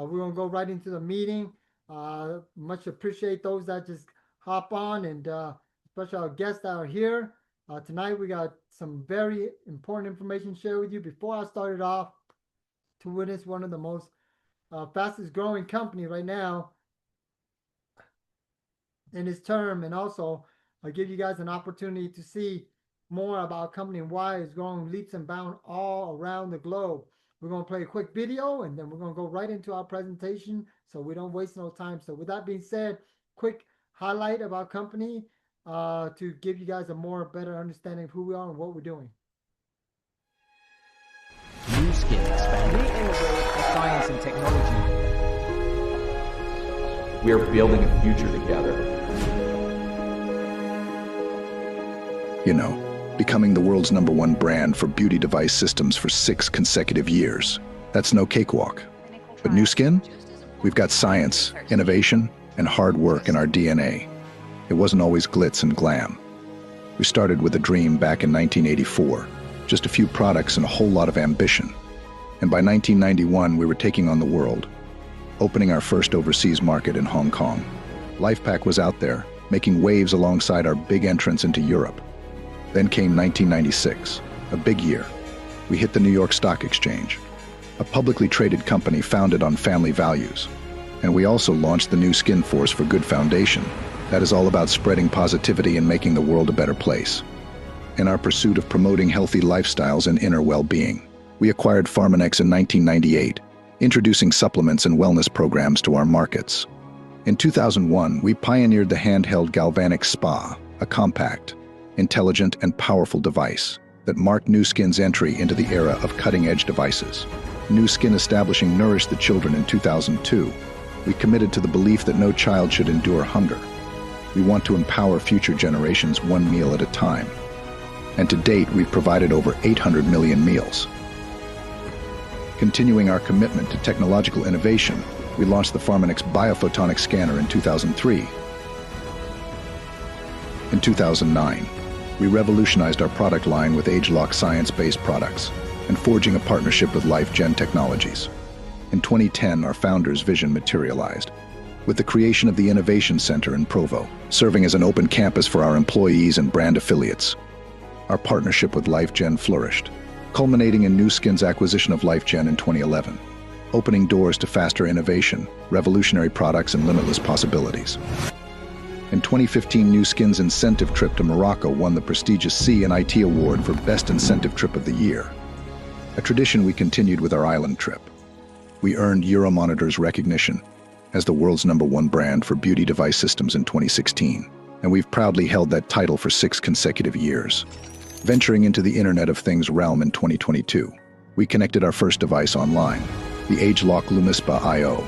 We're going to go right into the meeting. Much appreciate those that just hop on, and especially our guests that are here. Tonight, we got some very important information to share with you. Before I started off, to witness one of the most fastest growing company right now in its term, and also give you guys an opportunity to see more about company and why it's growing leaps and bounds all around the globe. We're going to play a quick video, and then we're going to go right into our presentation so we don't waste no time. So with that being said, quick highlight of our company to give you guys a more better understanding of who we are and what we're doing. New Skin expanding. We integrate the science and technology. We are building a future together. You know, becoming the world's #1 brand for beauty device systems for 6 consecutive years. That's no cakewalk. But New Skin? We've got science, innovation, and hard work in our DNA. It wasn't always glitz and glam. We started with a dream back in 1984, just a few products and a whole lot of ambition. And by 1991, we were taking on the world, opening our first overseas market in Hong Kong. LifePak was out there, making waves alongside our big entrance into Europe. Then came 1996, a big year. We hit the New York Stock Exchange, a publicly traded company founded on family values. And we also launched the New Skin Force for Good Foundation. That is all about spreading positivity and making the world a better place. In our pursuit of promoting healthy lifestyles and inner well-being, we acquired Pharmanex in 1998, introducing supplements and wellness programs to our markets. In 2001, we pioneered the handheld galvanic spa, a compact, intelligent, and powerful device that marked New Skin's entry into the era of cutting-edge devices. New Skin establishing Nourish the Children in 2002, we committed to the belief that no child should endure hunger. We want to empower future generations one meal at a time. And to date, we've provided over 800 million meals. Continuing our commitment to technological innovation, we launched the Pharmanex Biophotonic Scanner in 2003. In 2009, we revolutionized our product line with age-lock science-based products and forging a partnership with LifeGen Technologies. In 2010, our founder's vision materialized, with the creation of the Innovation Center in Provo, serving as an open campus for our employees and brand affiliates. Our partnership with LifeGen flourished, culminating in New Skin's acquisition of LifeGen in 2011, opening doors to faster innovation, revolutionary products, and limitless possibilities. In 2015, New Skin's incentive trip to Morocco won the prestigious C&IT Award for Best Incentive Trip of the Year, a tradition we continued with our island trip. We earned Euromonitor's recognition as the world's #1 brand for beauty device systems in 2016, and we've proudly held that title for 6 consecutive years. Venturing into the Internet of Things realm in 2022, we connected our first device online, the age-lock Lumispa IO,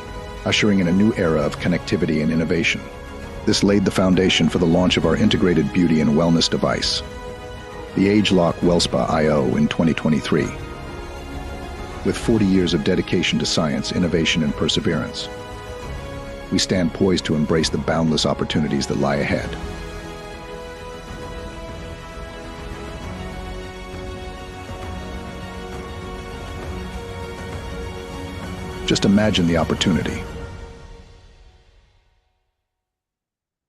ushering in a new era of connectivity and innovation. This laid the foundation for the launch of our integrated beauty and wellness device, the age-lock WellSpa IO, in 2023. With 40 years of dedication to science, innovation, and perseverance, we stand poised to embrace the boundless opportunities that lie ahead. Just imagine the opportunity.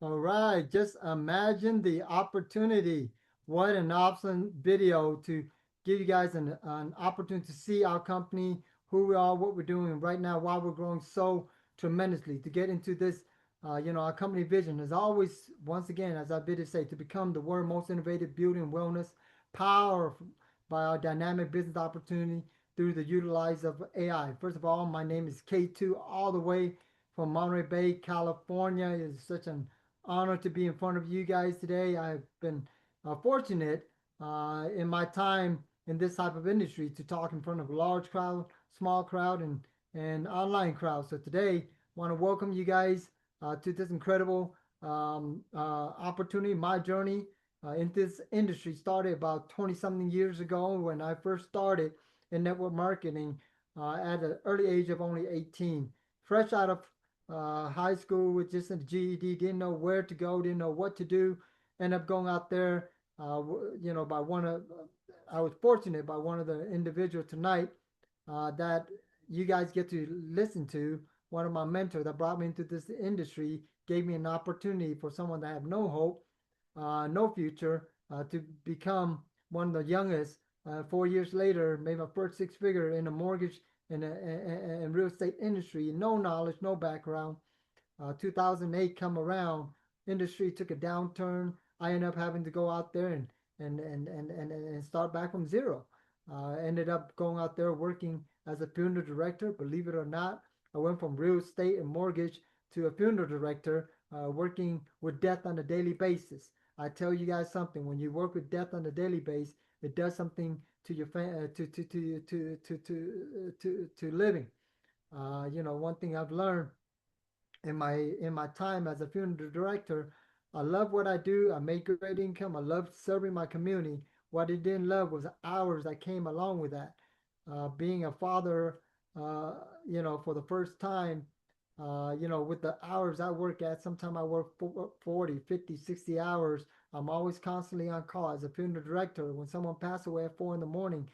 All right, just imagine the opportunity. What an awesome video to give you guys an opportunity to see our company, who we are, what we're doing right now, why we're growing so tremendously. To get into this, our company vision is always, once again, as I did say, to become the world's most innovative beauty and wellness, powered by our dynamic business opportunity through the utilize of AI. First of all, my name is K2, all the way from Monterey Bay, California. It's such an honor to be in front of you guys today. I've been fortunate in my time in this type of industry to talk in front of a large crowd, small crowd, and online crowd. So today, I want to welcome you guys to this incredible opportunity. My journey in this industry started about 20-something years ago when I first started in network marketing at an early age of only 18. Fresh out of high school with just a GED, didn't know where to go, didn't know what to do. Ended up going out there, by one of, I was fortunate by one of the individuals tonight that you guys get to listen to one of my mentors that brought me into this industry gave me an opportunity for someone that had no hope, no future, to become one of the youngest. 4 years later, made my first six figure in the mortgage and real estate industry. No knowledge, no background. 2008 come around, industry took a downturn. I ended up having to go out there and start back from zero. Ended up going out there working as a funeral director. Believe it or not, I went from real estate and mortgage to a funeral director, working with death on a daily basis. I tell you guys something: when you work with death on a daily basis, it does something to your to living. One thing I've learned in my time as a funeral director, I love what I do. I make great income. I love serving my community. What I didn't love was the hours that came along with that. Being a father, uh, for the first time, with the hours I work at, sometimes I work 40, 50, 60 hours. I'm always constantly on call as a funeral director. When someone passes away at 4 in the morning,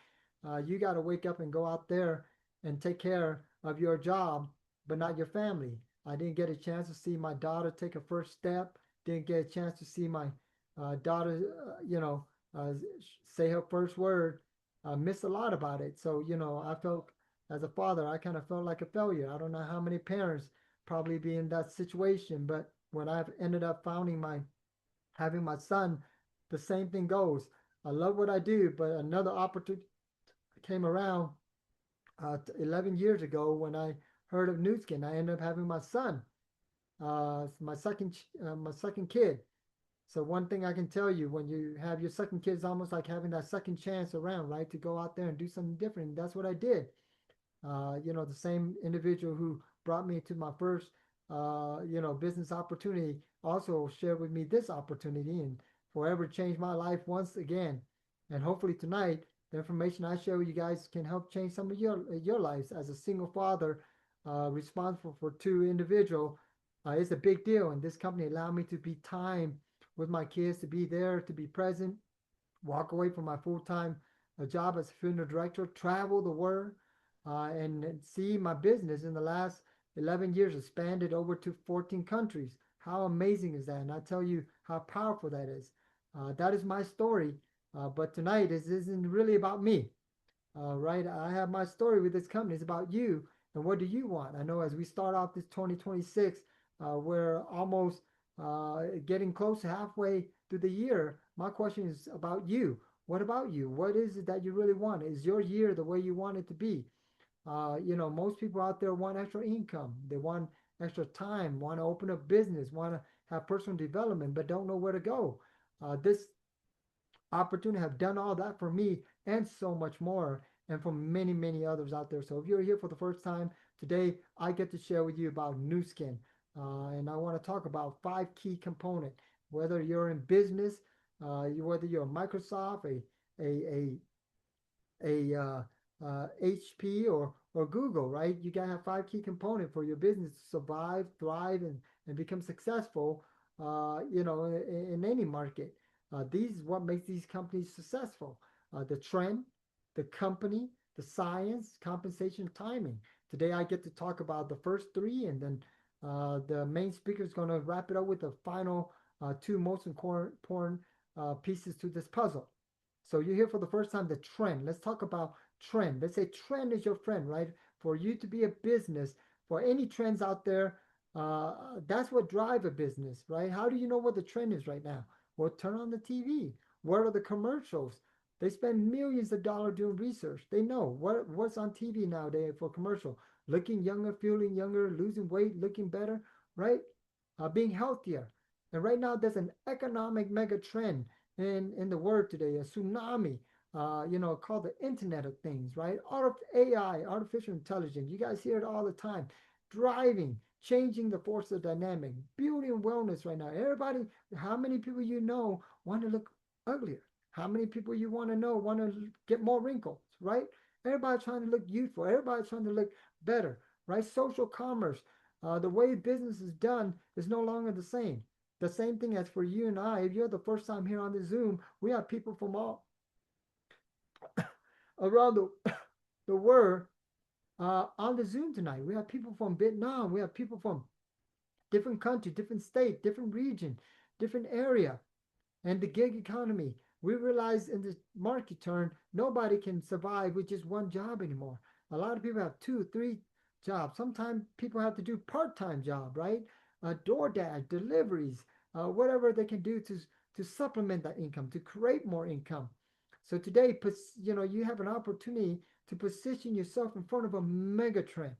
you got to wake up and go out there and take care of your job, but not your family. I didn't get a chance to see my daughter take a first step. Didn't get a chance to see my daughter, uh, say her first word. Missed a lot about it. So, I felt as a father, I kind of felt like a failure. I don't know how many parents probably be in that situation, but when I've ended up having my son, the same thing goes. I love what I do, but another opportunity came around 11 years ago when I heard of Nu Skin. I ended up having my son, my second kid. So one thing I can tell you, when you have your second kid, it's almost like having that second chance around, right? To go out there and do something different. That's what I did. The same individual who brought me to my first, business opportunity also shared with me this opportunity and forever changed my life once again. And hopefully tonight, the information I share with you guys can help change some of your lives. As a single father, responsible for two individual, it's a big deal. And this company allowed me to be time with my kids, to be there, to be present, walk away from my full-time job as a funeral director, travel the world, and see my business in the last 11 years expanded over to 14 countries. How amazing is that? And I tell you how powerful that is. That is my story. But tonight is isn't really about me, right? I have my story with this company. It's about you and what do you want? I know as we start off this 2026, we're almost getting close to halfway through the year. My question is about you. What about you? What is it that you really want? Is your year the way you want it to be? Most people out there want extra income. They want extra time, want to open a business, want to have personal development, but don't know where to go. This opportunity have done all that for me and so much more, and for many, many others out there. So if you're here for the first time today, I get to share with you about Nu Skin. And I want to talk about five key components. Whether you're in business, whether you're Microsoft, a HP or Google, right? You gotta have five key components for your business to survive, thrive, and become successful. In any market. These is what makes these companies successful. The trend, the company, the science, compensation, timing. Today I get to talk about the first three, and then the main speaker is going to wrap it up with the final two most important pieces to this puzzle. So you're here for the first time, the trend. Let's talk about trend. Let's say trend is your friend, right? For you to be a business, for any trends out there, that's what drive a business, right? How do you know what the trend is right now? Well, turn on the TV. What are the commercials? They spend millions of dollars doing research. They know what's on TV nowadays for commercial. Looking younger, feeling younger, losing weight, looking better, right? Being healthier. And right now, there's an economic mega trend in the world today, a tsunami, called the Internet of Things, right? AI, artificial intelligence. You guys hear it all the time. Driving, changing the force of dynamic, beauty and wellness right now. Everybody, how many people you know want to look uglier? How many people you want to know want to get more wrinkles, right? Everybody trying to look youthful. Everybody trying to look better, right? Social commerce, the way business is done is no longer the same. The same thing as for you and I. If you're the first time here on the Zoom, we have people from all around the world on the Zoom tonight. We have people from Vietnam. We have people from different country, different state, different region, different area, and the gig economy. We realize in the market turn, nobody can survive with just one job anymore. A lot of people have two, three jobs. Sometimes people have to do part-time job, right? DoorDash, deliveries, whatever they can do to supplement that income, to create more income. So today, you have an opportunity to position yourself in front of a mega trend,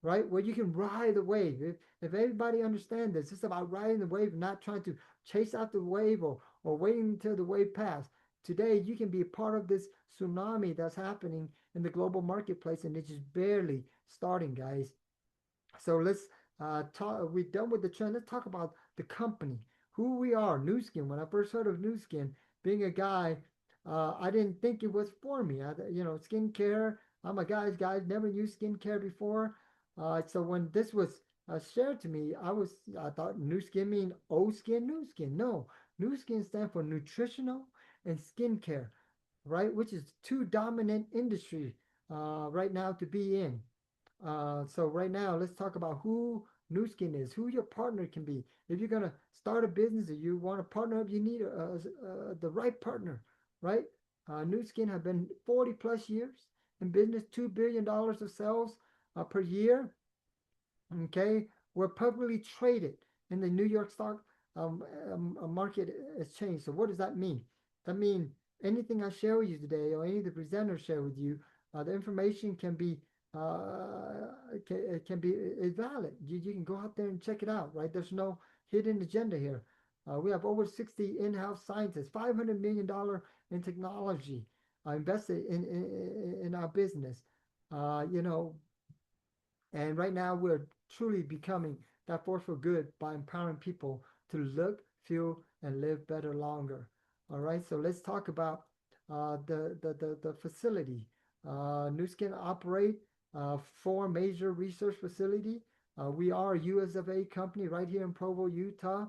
right? Where you can ride the wave. If everybody understands this, it's about riding the wave, not trying to chase out the wave or waiting until the wave passes. Today, you can be a part of this tsunami that's happening in the global marketplace, and it's just barely starting, guys. So let's talk. We're done with the trend. Let's talk about the company, who we are. New Skin. When I first heard of New Skin, being a guy, I didn't think it was for me. Skincare. I'm a guy's guy. Never used skincare before. So when this was shared to me, I thought New Skin mean old skin, new skin. No, New Skin stands for nutritional and skincare, right? Which is two dominant industry right now to be in. So right now, let's talk about who Nu Skin is, who your partner can be. If you're gonna start a business or you want to partner up, you need the right partner, right? Nu Skin have been 40 plus years in business, $2 billion of sales per year. Okay, we're publicly traded in the New York Stock Market Exchange. So what does that mean? That means anything I share with you today, or any of the presenters share with you, the information can be it can be is valid. You can go out there and check it out. Right? There's no hidden agenda here. We have over 60 in-house scientists, $500 million in technology invested in our business. You know, and right now, we're truly becoming that force for good by empowering people to look, feel, and live better longer. All right, so let's talk about the facility. New Skin operate four major research facility. We are a US of A company right here in Provo, Utah.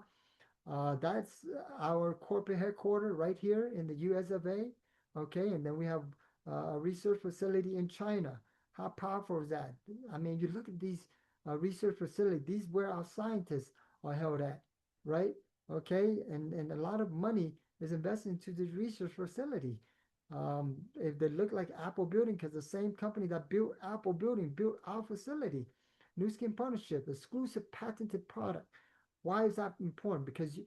That's our corporate headquarters right here in the US of A. Okay, and then we have a research facility in China. How powerful is that? I mean, you look at these research facilities, these where our scientists are held at, right? Okay, and a lot of money is invested into this research facility. If they look like Apple Building, because the same company that built Apple Building built our facility, New Skin Partnership, exclusive patented product. Why is that important? Because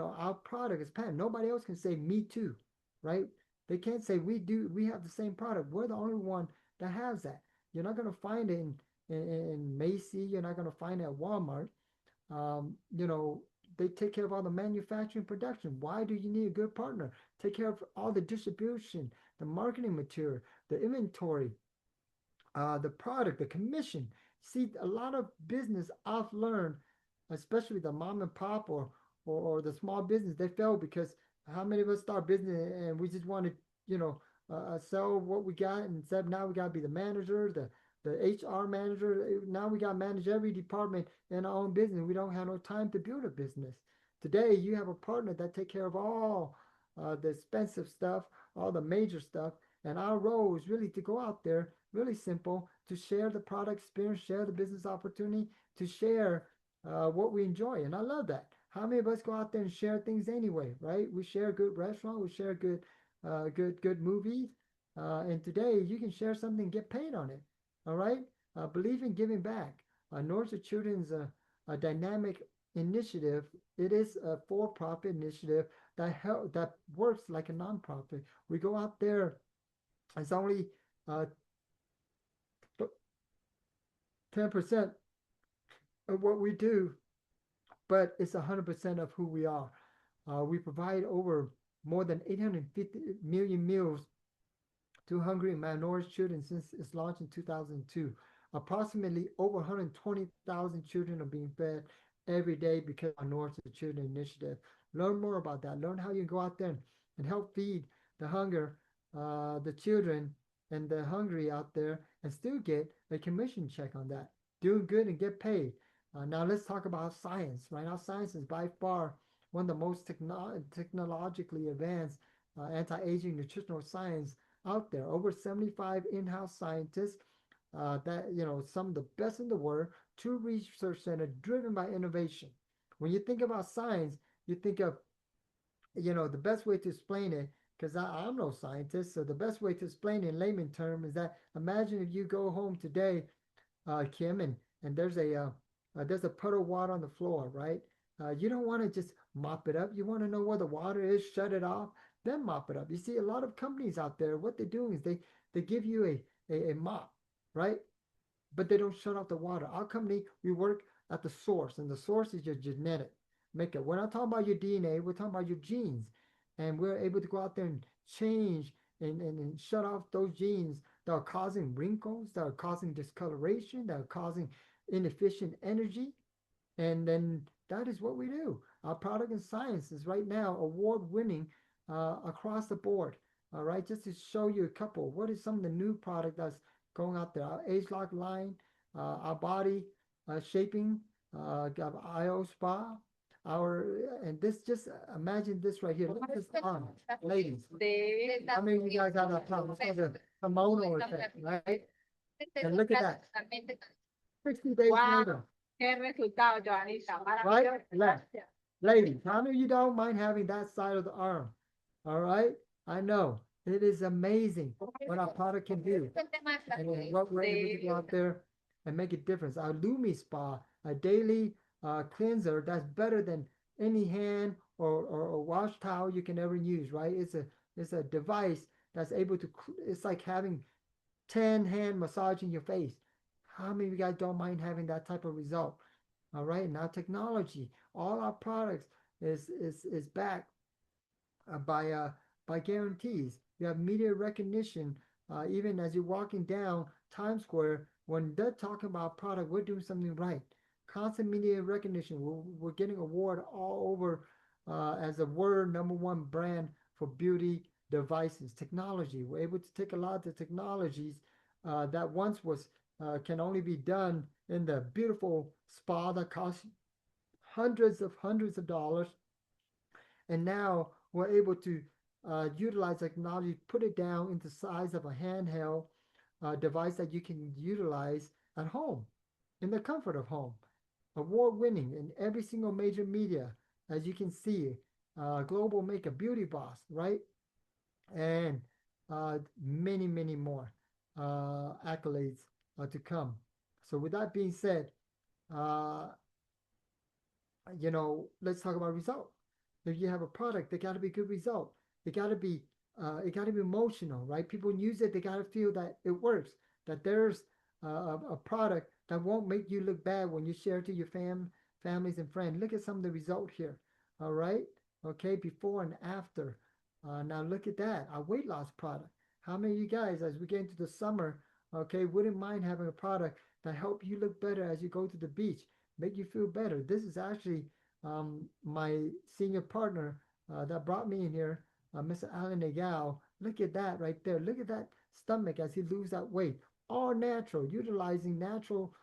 our product is patented. Nobody else can say me too, right? They can't say we do. We have the same product. We're the only one that has that. You're not gonna find it in Macy. You're not gonna find it at Walmart. You know, they take care of all the manufacturing production. Why do you need a good partner? Take care of all the distribution, the marketing material, the inventory, the product, the commission. See, a lot of business I've learned, especially the mom and pop or the small business, they fail because how many of us start business and we just want to, you know, sell what we got, and instead now we got to be the manager, the HR manager. Now we got to manage every department in our own business. We don't have no time to build a business. Today, you have a partner that take care of all the expensive stuff, all the major stuff, and our role is really to go out there, really simple, to share the product experience, share the business opportunity, to share what we enjoy. And I love that. How many of us go out there and share things anyway, right? We share a good restaurant, we share good movies. And today you can share something and get paid on it. All right? Believe in giving back. North of Children's a dynamic initiative. It is a for-profit initiative that works like a nonprofit. We go out there. It's only 10% of what we do, but it's 100% of who we are. We provide over more than 850 million meals to hungry and malnourished children since its launch in 2002. Approximately over 120,000 children are being fed every day because of our North to Children initiative. Learn more about that. Learn how you go out there and help feed the hunger, the children and the hungry out there, and still get a commission check on that. Do good and get paid. Now let's talk about science. Right now, science is by far one of the most technologically advanced anti-aging nutritional science out there. Over 75 in-house scientists, that some of the best in the world, true research center driven by innovation. When you think about science, you think of the best way to explain it, because I'm no scientist, so the best way to explain it in layman term is that imagine if you go home today, Kim, and there's a puddle of water on the floor, right? You don't want to just mop it up. You want to know where the water is, shut it off, then mop it up. You see, a lot of companies out there, what they're doing is they give you a mop, right? But they don't shut off the water. Our company, we work at the source, and the source is your genetic makeup. We're not talking about your DNA, we're talking about your genes. And we're able to go out there and change and shut off those genes that are causing wrinkles, that are causing discoloration, that are causing inefficient energy. And then that is what we do. Our product in science is right now award winning across the board. All right, just to show you a couple. What is some of the new product that's going out there? Our age lock line, our body shaping, got IO spa. And this just imagine this right here. Look at this arm, ladies. How many of you guys have that problem? It's called a hormonal effect, right? And look at that. 60 days later. Right? Left. Ladies, how many of you don't mind having that side of the arm? All right? I know. It is amazing what our product can do. And what we're able to go out there and make a difference. Our Lumi Spa, a daily cleanser that's better than any hand or wash towel you can ever use, right? It's a device that's able to, it's like having 10 hand massaging your face. How many of you guys don't mind having that type of result? All right, now technology, all our products is backed by guarantees. You have media recognition, even as you're walking down Times Square. When they're talking about product, we're doing something right. Constant media recognition. We're getting award all over as a word number one brand for beauty devices, technology. We're able to take a lot of the technologies that once was can only be done in the beautiful spa that costs hundreds of dollars, and now we're able to utilize technology, put it down into the size of a handheld device that you can utilize at home, in the comfort of home. Award winning in every single major media, as you can see, Global Makeup, Beauty Boss, right? And many more accolades to come. So, with that being said, uh, let's talk about result. If you have a product, they got to be good result. It got to be emotional, right? People use it, they got to feel that it works, that there's a product that won't make you look bad when you share it to your families and friends. Look at some of the result here. All right, okay, before and after. Now look at that, our weight loss product. How many of you guys, as we get into the summer, okay, wouldn't mind having a product that help you look better as you go to the beach, make you feel better? This is actually my senior partner that brought me in here, Mr. Alan Nagel. Look at that right there. Look at that stomach as he loses that weight. All natural, utilizing natural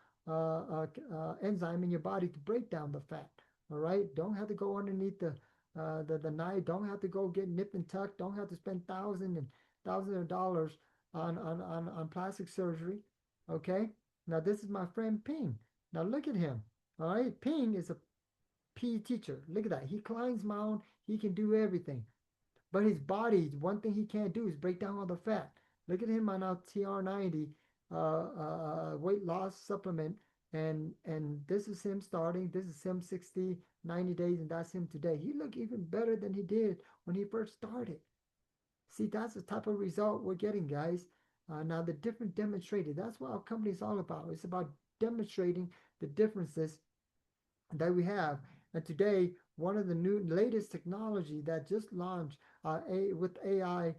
enzyme in your body to break down the fat. All right, don't have to go underneath the knife. Don't have to go get nipped and tucked. Don't have to spend thousands of dollars on plastic surgery. Okay, now this is my friend Ping. Now look at him. All right, Ping is a PE teacher. Look at that. He climbs mountain. He can do everything. But his body, one thing he can't do is break down all the fat. Look at him on our TR90 weight loss supplement. And this is him starting. This is him 60, 90 days, and that's him today. He looked even better than he did when he first started. See, that's the type of result we're getting, guys. Now, the different demonstrated. That's what our company is all about. It's about demonstrating the differences that we have. And today, one of the new latest technology that just launched with AI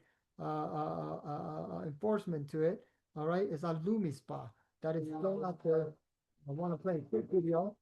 enforcement to it, all right, is our Lumi Spa that is going out there. I want to play a quick video.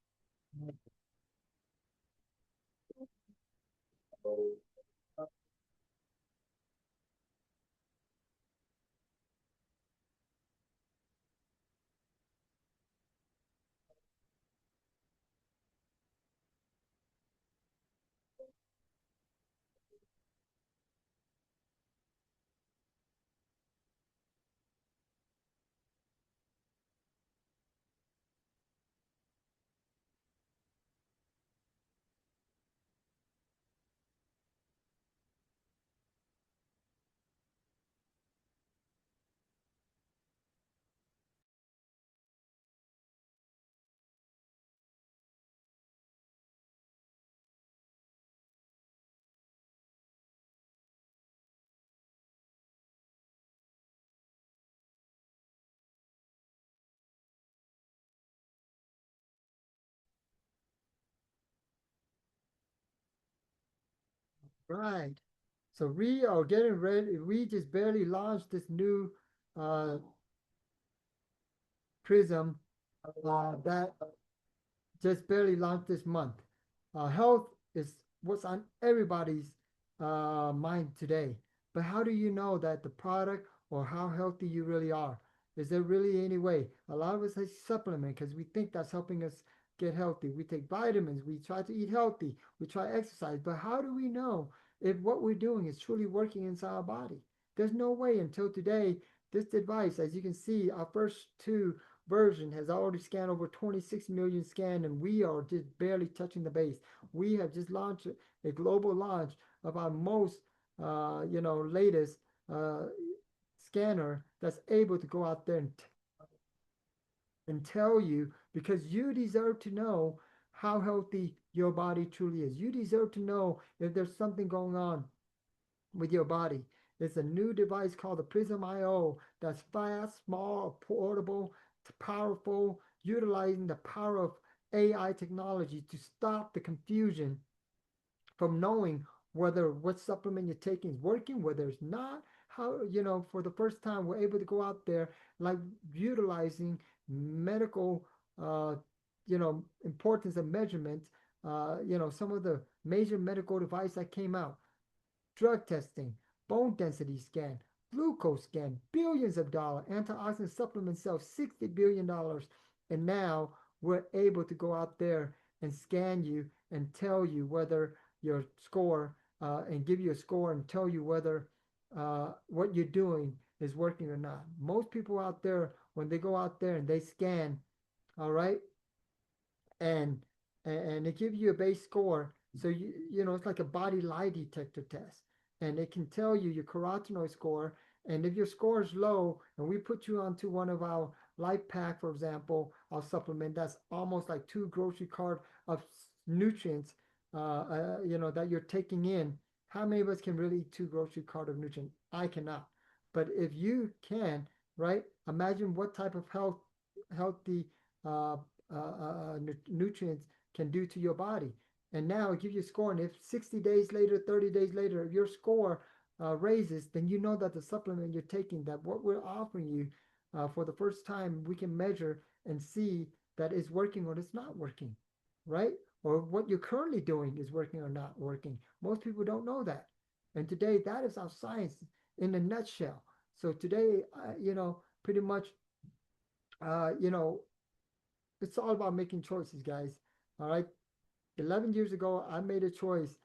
Right. So we are getting ready. We just barely launched this new uh, Prism that just barely launched this month. Health is what's on everybody's mind today. But how do you know that the product or how healthy you really are? Is there really any way? A lot of us take supplement because we think that's helping us get healthy. We take vitamins, we try to eat healthy, we try exercise. But how do we know if what we're doing is truly working inside our body? There's no way until today. This device, as you can see, our first two version has already scanned over 26 million scanned, and we are just barely touching the base. We have just launched a global launch of our most, latest uh, scanner that's able to go out there and tell you because you deserve to know how healthy your body truly is. You deserve to know if there's something going on with your body. It's a new device called the Prism IO that's fast, small, portable, powerful, utilizing the power of AI technology to stop the confusion from knowing whether what supplement you're taking is working, whether it's not. How, for the first time, we're able to go out there like utilizing medical, importance of measurements. Some of the major medical device that came out drug testing, bone density scan, glucose scan, billions of dollars, antioxidant supplement sales, $60 billion. And now we're able to go out there and scan you and tell you whether your score and give you a score and tell you whether what you're doing is working or not. Most people out there, when they go out there and they scan, all right, and and it gives you a base score. So it's like a body lie detector test, and it can tell you your carotenoid score. And if your score is low, and we put you onto one of our life pack, for example, our supplement that's almost like two grocery cart of nutrients, that you're taking in. How many of us can really eat two grocery cart of nutrients? I cannot. But if you can, right? Imagine what type of healthy uh, nutrients can do to your body. And now it gives you a score. And if 60 days later, 30 days later, if your score raises, then you know that the supplement you're taking, that what we're offering you for the first time, we can measure and see that it's working or it's not working, right? Or what you're currently doing is working or not working. Most people don't know that. And today, that is our science in a nutshell. So today, pretty much, uh, you know, it's all about making choices, guys. All right. 11 years ago, I made a choice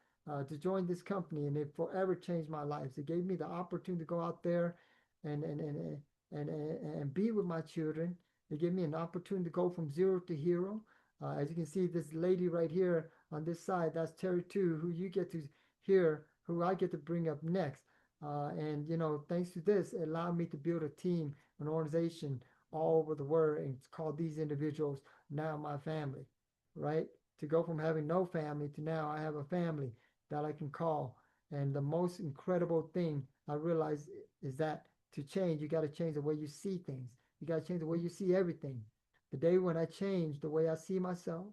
to join this company, and it forever changed my life. It gave me the opportunity to go out there and and and and be with my children. It gave me an opportunity to go from zero to hero. As you can see, this lady right here on this side, that's Terry too, who you get to hear, who I get to bring up next. And thanks to this, it allowed me to build a team, an organization all over the world, and it's called these individuals now my family, right? To go from having no family to now I have a family that I can call. And the most incredible thing I realize is that to change, you got to change the way you see things. You got to change the way you see everything. The day when I changed the way I see myself,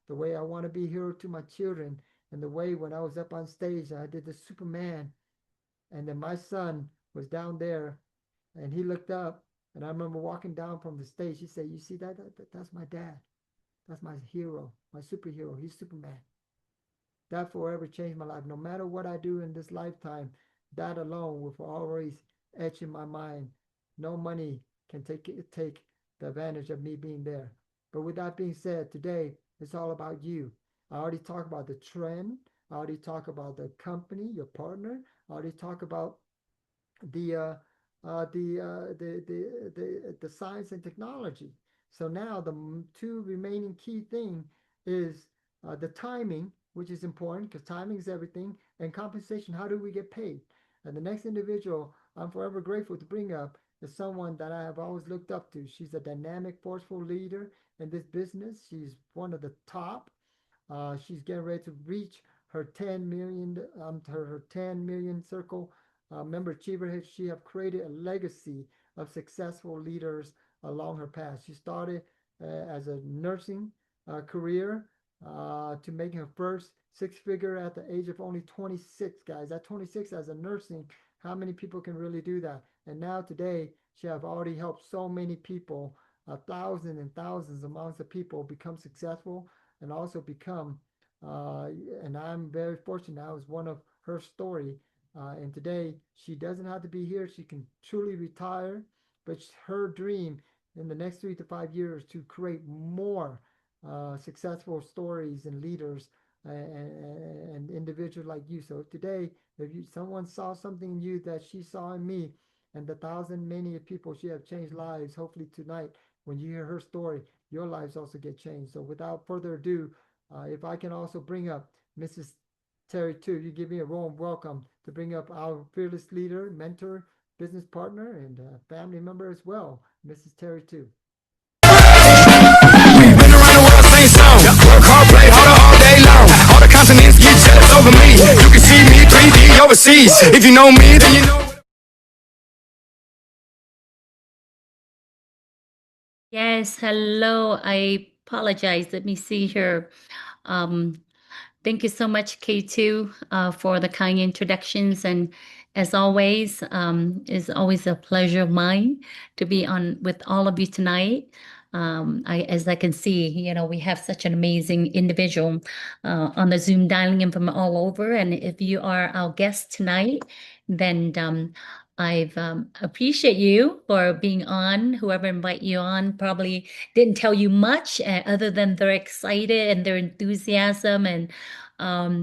the way I want to be here to my children, and the way when I was up on stage, I did the Superman, and then my son was down there, and he looked up, and I remember walking down from the stage. He said, "You see that's my dad. That's my hero, my superhero. He's Superman." That forever changed my life. No matter what I do in this lifetime, that alone will always etch in my mind. No money can take the advantage of me being there. But with that being said, today it's all about you. I already talked about the trend. I already talked about the company, your partner. I already talked about the uh, the science and technology. So now the two remaining key thing is the timing, which is important because timing is everything, and compensation. How do we get paid? And the next individual I'm forever grateful to bring up is someone that I have always looked up to. She's a dynamic, forceful leader in this business. She's one of the top. She's getting ready to reach her 10 million, her 10 million circle member achiever. She have created a legacy of successful leaders along her path. She started as a nursing career to making her first six figure at the age of only 26, guys. At 26, as a nursing, how many people can really do that? And now today, she have already helped so many people, thousands and thousands amounts of people become successful and also become. Uh, and I'm very fortunate. I was one of her story. And today, she doesn't have to be here. She can truly retire. But her dream in the next 3 to 5 years to create more successful stories and leaders and individuals like you. So today, if someone saw something in you that she saw in me, and the thousand many people she have changed lives, hopefully tonight when you hear her story, your lives also get changed. So without further ado, if I can also bring up Mrs. Terry too, you give me a warm welcome to bring up our fearless leader, mentor, business partner, and family member as well, Mrs. Terry too. Been around the world, same song. Work hard, play harder all day long. All the continents get jealous over me. You can see me 3D overseas. If you know me, then you know. Yes, hello. I apologize. Let me see here. Um, Thank you so much, K2, for the kind introductions. And as always, it's always a pleasure of mine to be on with all of you tonight. As I can see, we have such an amazing individual on the Zoom dialing in from all over. And if you are our guest tonight, then I've appreciate you for being on. Whoever invite you on probably didn't tell you much other than they're excited and their enthusiasm and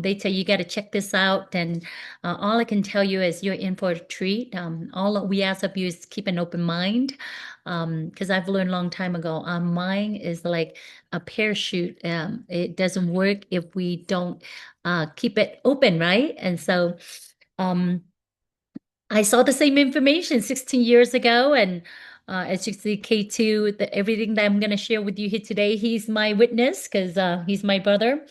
they tell you got to check this out. And all I can tell you is you're in for a treat. All we ask of you is keep an open mind. Because I've learned a long time ago, our mind is like a parachute. It doesn't work if we don't keep it open, right? And so um, I saw the same information 16 years ago. And as you see, K2, everything that I'm going to share with you here today, he's my witness because he's my brother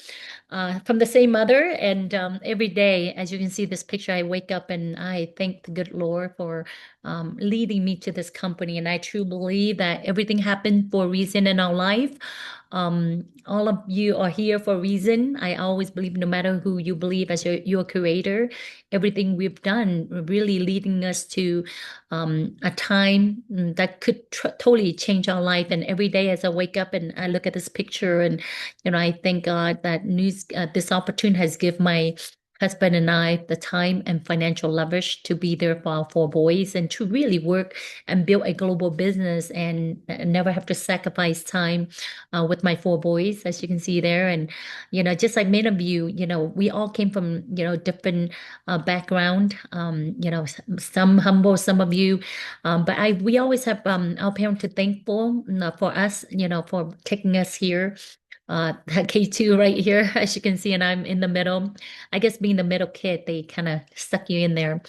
from the same mother. And every day, as you can see this picture, I wake up and I thank the good Lord for leading me to this company. And I truly believe that everything happened for a reason in our life. All of you are here for a reason. I always believe no matter who you believe as your creator, everything we've done really leading us to a time that could totally change our life. And every day as I wake up and I look at this picture and I thank God that this opportunity has given my husband and I the time and financial leverage to be there for our four boys and to really work and build a global business and never have to sacrifice time with my four boys, as you can see there. And, just like many of you, we all came from, different background, some humble, some of you, but we always have our parents to thankful for us, for taking us here K2 right here, as you can see, and I'm in the middle. I guess being the middle kid, they kind of stuck you in there.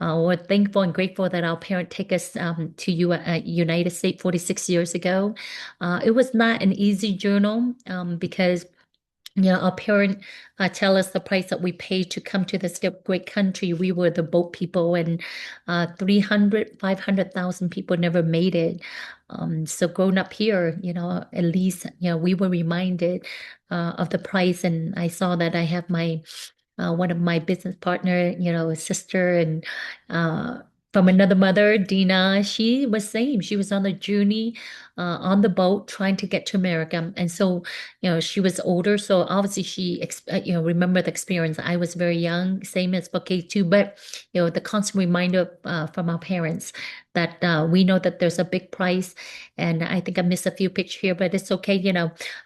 We're thankful and grateful that our parent take us to United States 46 years ago. It was not an easy journey because our parent tell us the price that we paid to come to this great country. We were the boat people, and 300, 500,000 people never made it. So growing up here, at least, we were reminded of the price. And I saw that I have my one of my business partner, a sister and from another mother, Dina, she was same. She was on the journey on the boat trying to get to America. And so, she was older. So obviously remember the experience. I was very young, same as for K2, but, the constant reminder from our parents that we know that there's a big price. And I think I missed a few pictures here, but it's okay.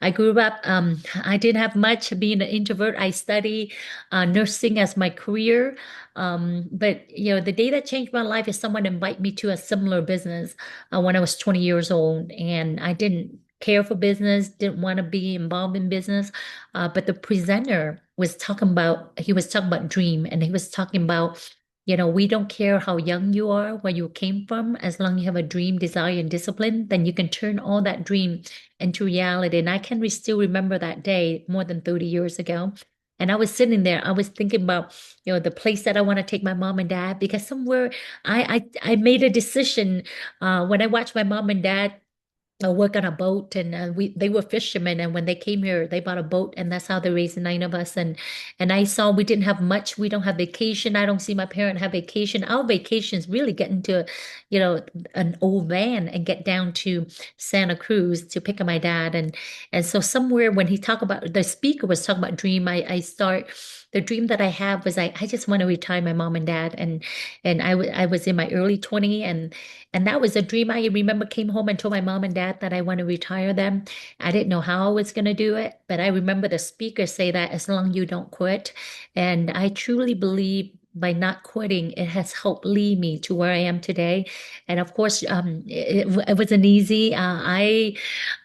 I grew up, I didn't have much being an introvert. I study nursing as my career. But the day that changed my life is someone invite me to a similar business when I was 20 years old, and I didn't care for business, didn't want to be involved in business. But the presenter he was talking about dream, and he was talking about, we don't care how young you are, where you came from, as long as you have a dream, desire, and discipline, then you can turn all that dream into reality. And I can still remember that day more than 30 years ago. And I was sitting there, I was thinking about, the place that I want to take my mom and dad, because somewhere I made a decision when I watched my mom and dad work on a boat, and they were fishermen, and when they came here they bought a boat, and that's how they raised the nine of us. And I saw we didn't have much. We don't have vacation. I don't see my parent have vacation. Our vacations really get into, you know, an old van and get down to Santa Cruz to pick up my dad. And so somewhere when he talked about, the speaker was talking about dream, I start, the dream that I have was I just want to retire my mom and dad. And I was in my early 20, and that was a dream. I remember came home and told my mom and dad that I want to retire them. I didn't know how I was going to do it, but I remember the speaker say that as long as you don't quit. And I truly believe by not quitting, it has helped lead me to where I am today. And of course, it wasn't easy. I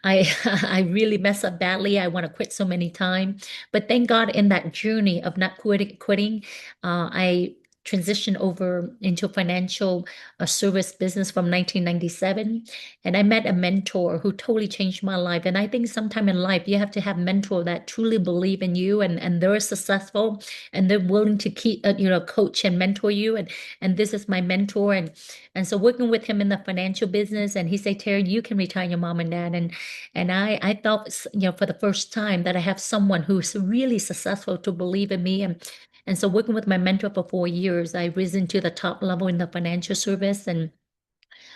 I really messed up badly. I want to quit so many times, but thank God in that journey of not quitting, I transitioned over into financial service business from 1997, and I met a mentor who totally changed my life. And I think sometime in life you have to have mentor that truly believe in you, and they're successful, and they're willing to keep coach and mentor you. And this is my mentor, and so working with him in the financial business, and he said, Terry, you can retire your mom and dad. And I felt, for the first time that I have someone who's really successful to believe in me. And so working with my mentor for 4 years, I risen to the top level in the financial service, and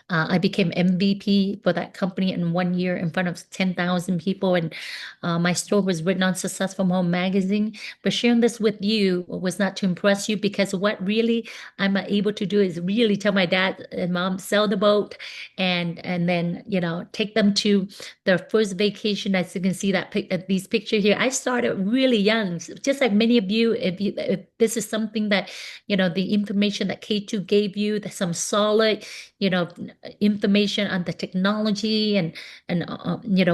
I became MVP for that company in 1 year in front of 10,000 people. And my story was written on Success from Home magazine. But sharing this with you was not to impress you, because what really I'm able to do is really tell my dad and mom, sell the boat, and then, take them to their first vacation. As you can see these pictures here, I started really young, just like many of you. If this is something that, the information that K2 gave you, that some solid, you know, information on the technology, and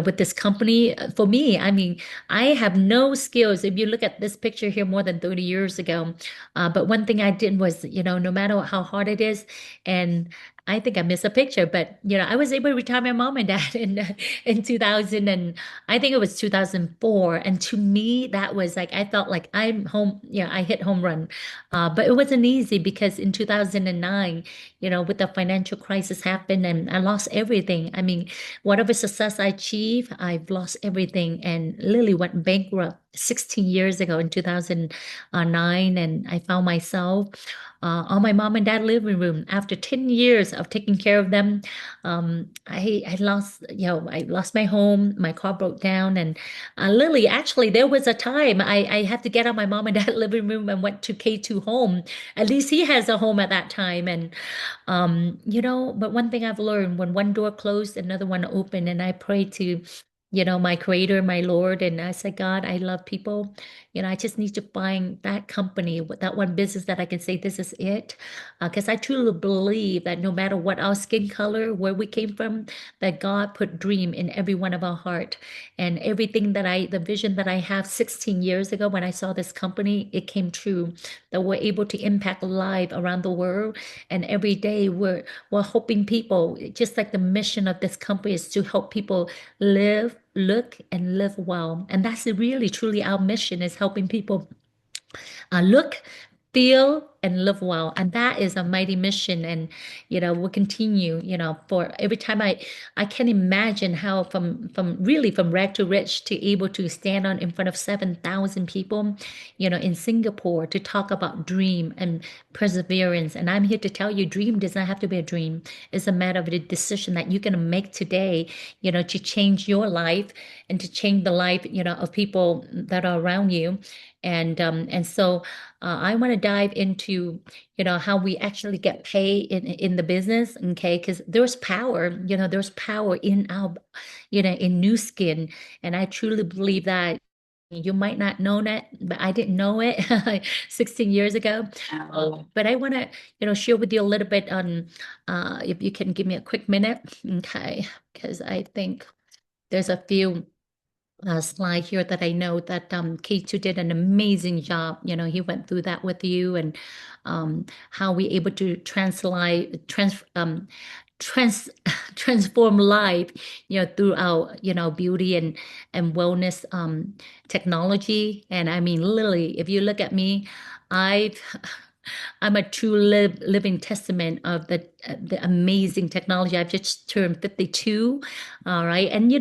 with this company. For me, I mean, I have no skills. If you look at this picture here more than 30 years ago, but one thing I did was, no matter how hard it is, and I think I missed a picture, but I was able to retire my mom and dad in 2000, and I think it was 2004. And to me, that was like, I felt like I'm home. Yeah, I hit home run. But it wasn't easy, because in 2009, with the financial crisis happened, and I lost everything. I mean, whatever success I achieved, I've lost everything, and literally went bankrupt 16 years ago in 2009. And I found myself on my mom and dad living room after 10 years of taking care of them. I lost, I lost my home, my car broke down, and literally, actually, there was a time I had to get out of my mom and dad living room and went to K2 home. At least he has a home at that time. And but one thing I've learned, when one door closed, another one opened, and I pray to, my creator, my Lord, and I said, God, I love people. I just need to find that company, with that one business that I can say this is it. Because I truly believe that no matter what our skin color, where we came from, that God put dream in every one of our heart. And everything the vision that I have 16 years ago when I saw this company, it came true, that we're able to impact life around the world. And every day we're helping people, just like the mission of this company is to help people live, look, and live well. And that's really truly our mission, is helping people look, feel, and live well. And that is a mighty mission. And, we'll continue, for every time I can imagine how from rag to rich to able to stand on in front of 7,000 people, in Singapore, to talk about dream and perseverance. And I'm here to tell you, dream does not have to be a dream. It's a matter of the decision that you can make today, to change your life and to change the life, of people that are around you. And so I want to dive into, how we actually get paid in the business, okay? Because there's power in our, in new skin, and I truly believe that. You might not know that, but I didn't know it 16 years ago. But I want to, share with you a little bit on, if you can give me a quick minute, okay? Because I think there's a few slide here that I know that K2 did an amazing job. He went through that with you, and how we able to trans transform life, through our, beauty and wellness technology. And I mean, literally, if you look at me, I've I'm a true living testament of the amazing technology. I've just turned 52. All right. And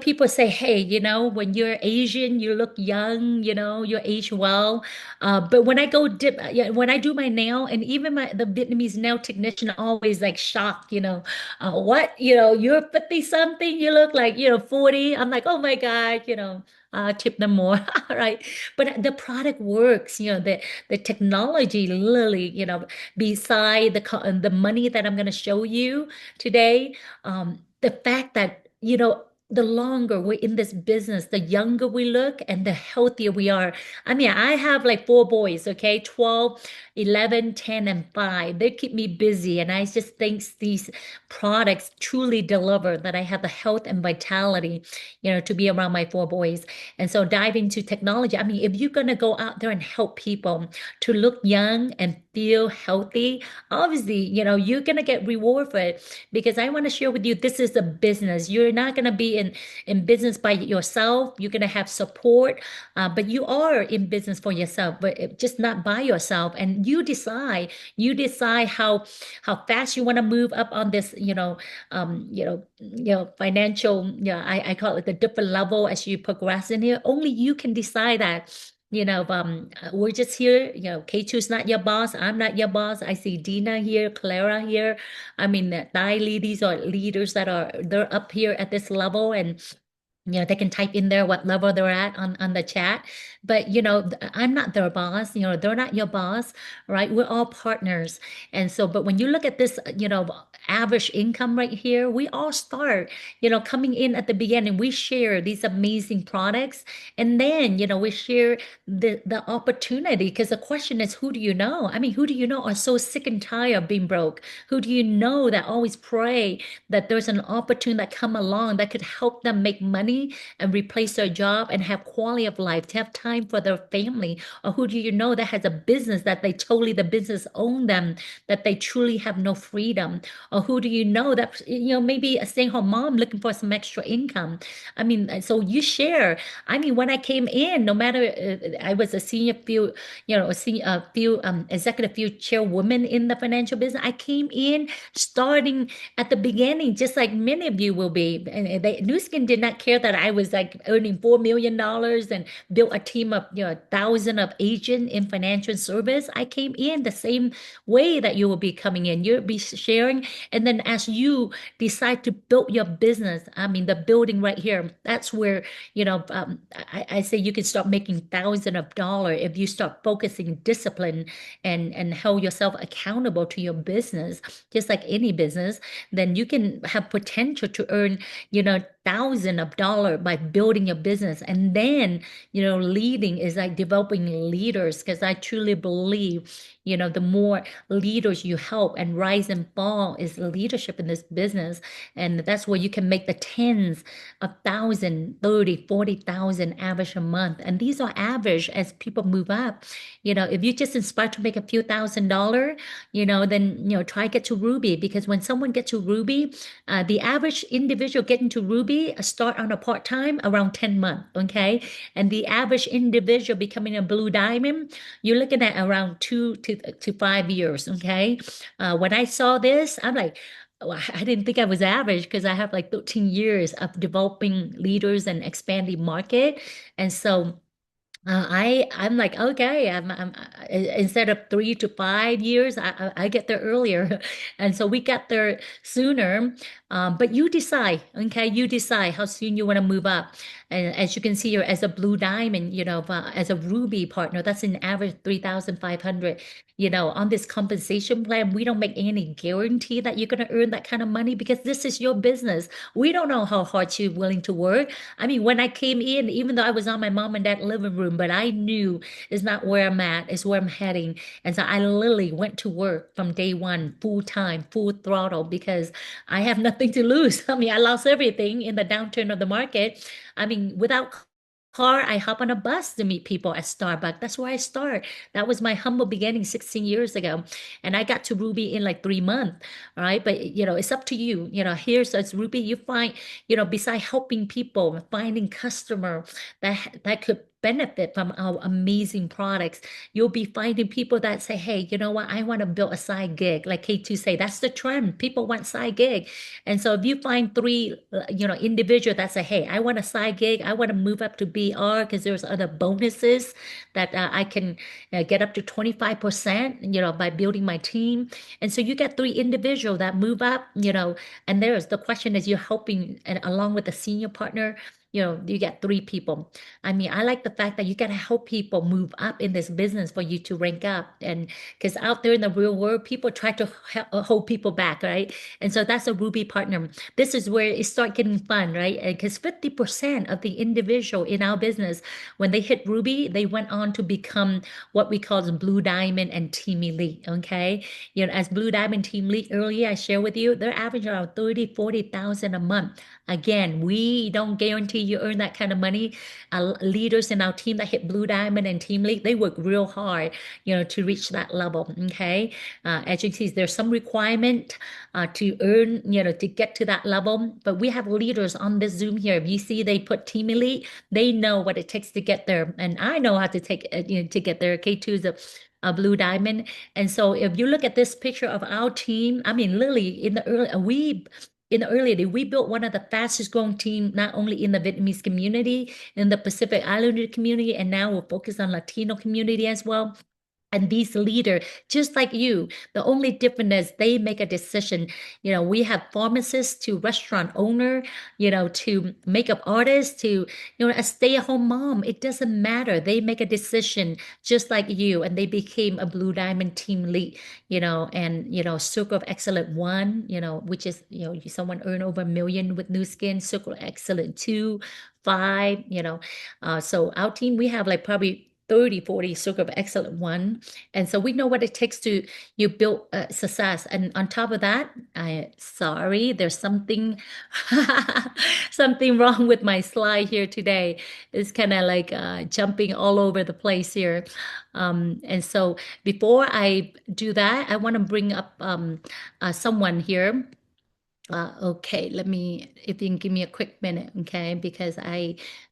people say, hey, when you're Asian, you look young, you age well. But when I go dip, yeah, when I do my nail, and even the Vietnamese nail technician always like shocked, what, you're 50 something, you look like, 40. I'm like, oh my God, tip them more. All right. But the product works, the technology literally, beside the money that I'm going to show you today, the fact that, the longer we're in this business, the younger we look and the healthier we are. I mean, I have like four boys, okay, 12, 11, 10, and 5. They keep me busy. And I just think these products truly deliver that I have the health and vitality, to be around my four boys. And so dive into technology. I mean, if you're going to go out there and help people to look young and feel healthy, obviously, you're going to get reward for it because I want to share with you, this is a business. You're not going to be in business by yourself. You're going to have support, but you are in business for yourself, but just not by yourself. And you decide how fast you want to move up on this, financial, I call it the different level as you progress in here. Only you can decide that. We're just here. K2 is not your boss. I'm not your boss. I see Dina here, Clara here. I mean, the Thai ladies or leaders they're up here at this level, and they can type in there what level they're at on the chat. But I'm not their boss, they're not your boss, right? We're all partners. And so, but when you look at this, average income right here, we all start, coming in at the beginning. We share these amazing products, and then, we share the opportunity. Because the question is, who do you know? I mean, who do you know are so sick and tired of being broke? Who do you know that always pray that there's an opportunity that come along that could help them make money and replace their job and have quality of life, to have time for their family? Or who do you know that has a business that the business own them, that they truly have no freedom? Or who do you know that, maybe a stay-at-home mom looking for some extra income? I mean, so you share. I mean, when I came in, no matter I was a senior field, a senior field executive field chairwoman in the financial business, I came in starting at the beginning, just like many of you will be. And Nu Skin did not care that I was like earning $4 million and built a team of 1,000 of agents in financial service. I came in the same way that you will be coming in. You'll be sharing, and then as you decide to build your business, I mean, the building right here, that's where I say you can start making thousands of dollars if you start focusing discipline and hold yourself accountable to your business, just like any business. Then you can have potential to earn, thousands of dollars by building your business. And then, leading is like developing leaders, because I truly believe, the more leaders you help and rise and fall is leadership in this business. And that's where you can make the tens of thousand, 30, 40,000 average a month. And these are average as people move up. If you just inspired to make a few $1,000s, then, try get to Ruby, because when someone gets to Ruby, the average individual getting to Ruby start on a part-time around 10 months, okay? And the average individual becoming a blue diamond, you're looking at around 2 to 5 years, okay? When I saw this, I'm like, well, I didn't think I was average, because I have like 13 years of developing leaders and expanding market. And so I'm like, okay, instead of 3 to 5 years, I get there earlier. And so we got there sooner. But you decide, okay, you decide how soon you want to move up. And as you can see here, as a blue diamond, as a ruby partner, that's an average 3,500. On this compensation plan, we don't make any guarantee that you're going to earn that kind of money, because this is your business. We don't know how hard you're willing to work. I mean, when I came in, even though I was on my mom and dad living room, but I knew it's not where I'm at, it's where I'm heading. And so I literally went to work from day one, full time, full throttle, because I have nothing to lose. I mean, I lost everything in the downturn of the market. I mean, without car, I hop on a bus to meet people at Starbucks. That's where I start. That was my humble beginning 16 years ago. And I got to Ruby in like 3 months. All right. But it's up to you. Here's as Ruby, you find, beside helping people, finding customer that could benefit from our amazing products. You'll be finding people that say, hey, you know what? I want to build a side gig. Like K2 say, that's the trend. People want side gig. And so if you find three, individual that say, hey, I want a side gig. I want to move up to BR because there's other bonuses that I can get up to 25%, by building my team. And so you get three individual that move up, and there's the question is you're helping and along with the senior partner, you get three people. I mean, I like the fact that you got to help people move up in this business for you to rank up. And because out there in the real world, people try to hold people back, right? And so that's a Ruby partner. This is where it start getting fun, right? Because 50% of the individual in our business, when they hit Ruby, they went on to become what we call the Blue Diamond and Team Elite, okay? As Blue Diamond Team Elite earlier, I share with you, they're averaging around 30, 40,000 a month. Again, we don't guarantee you earn that kind of money. Leaders in our team that hit Blue Diamond and Team Lead, they work real hard, to reach that level. Okay. As you can see, there's some requirement to earn, to get to that level. But we have leaders on this Zoom here. If you see they put Team Elite, they know what it takes to get there. And I know how to take, to get there. K2 is a Blue Diamond. And so if you look at this picture of our team, I mean, literally in the early days, we built one of the fastest growing team, not only in the Vietnamese community, in the Pacific Islander community, and now we're focused on Latino community as well. And these leaders, just like you, the only difference is they make a decision. We have pharmacists to restaurant owner, to makeup artists to, a stay-at-home mom. It doesn't matter. They make a decision just like you, and they became a Blue Diamond team lead, and, Circle of Excellence 1, which is, someone earn over 1 million with new skin, Circle of Excellence 2, 5, so our team, we have like probably 30, 40 Circle of Excellence 1. And so we know what it takes to you build success. And on top of that, sorry, there's something something wrong with my slide here today. It's kind of like jumping all over the place here. And so before I do that, I want to bring up someone here. Okay, if you can give me a quick minute, okay? Because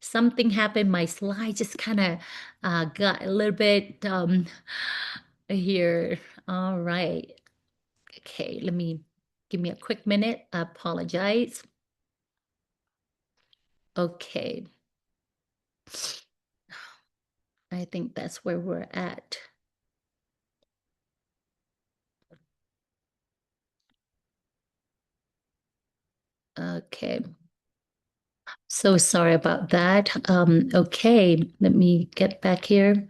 something happened, my slide just kind of got a little bit here. All right. Okay, give me a quick minute. I apologize. Okay. I think that's where we're at. Okay. So sorry about that. Okay, let me get back here.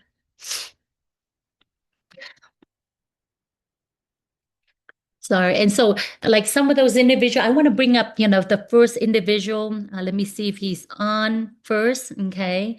Sorry. And so, like some of those individual, I want to bring up, the first individual. Let me see if he's on first. Okay.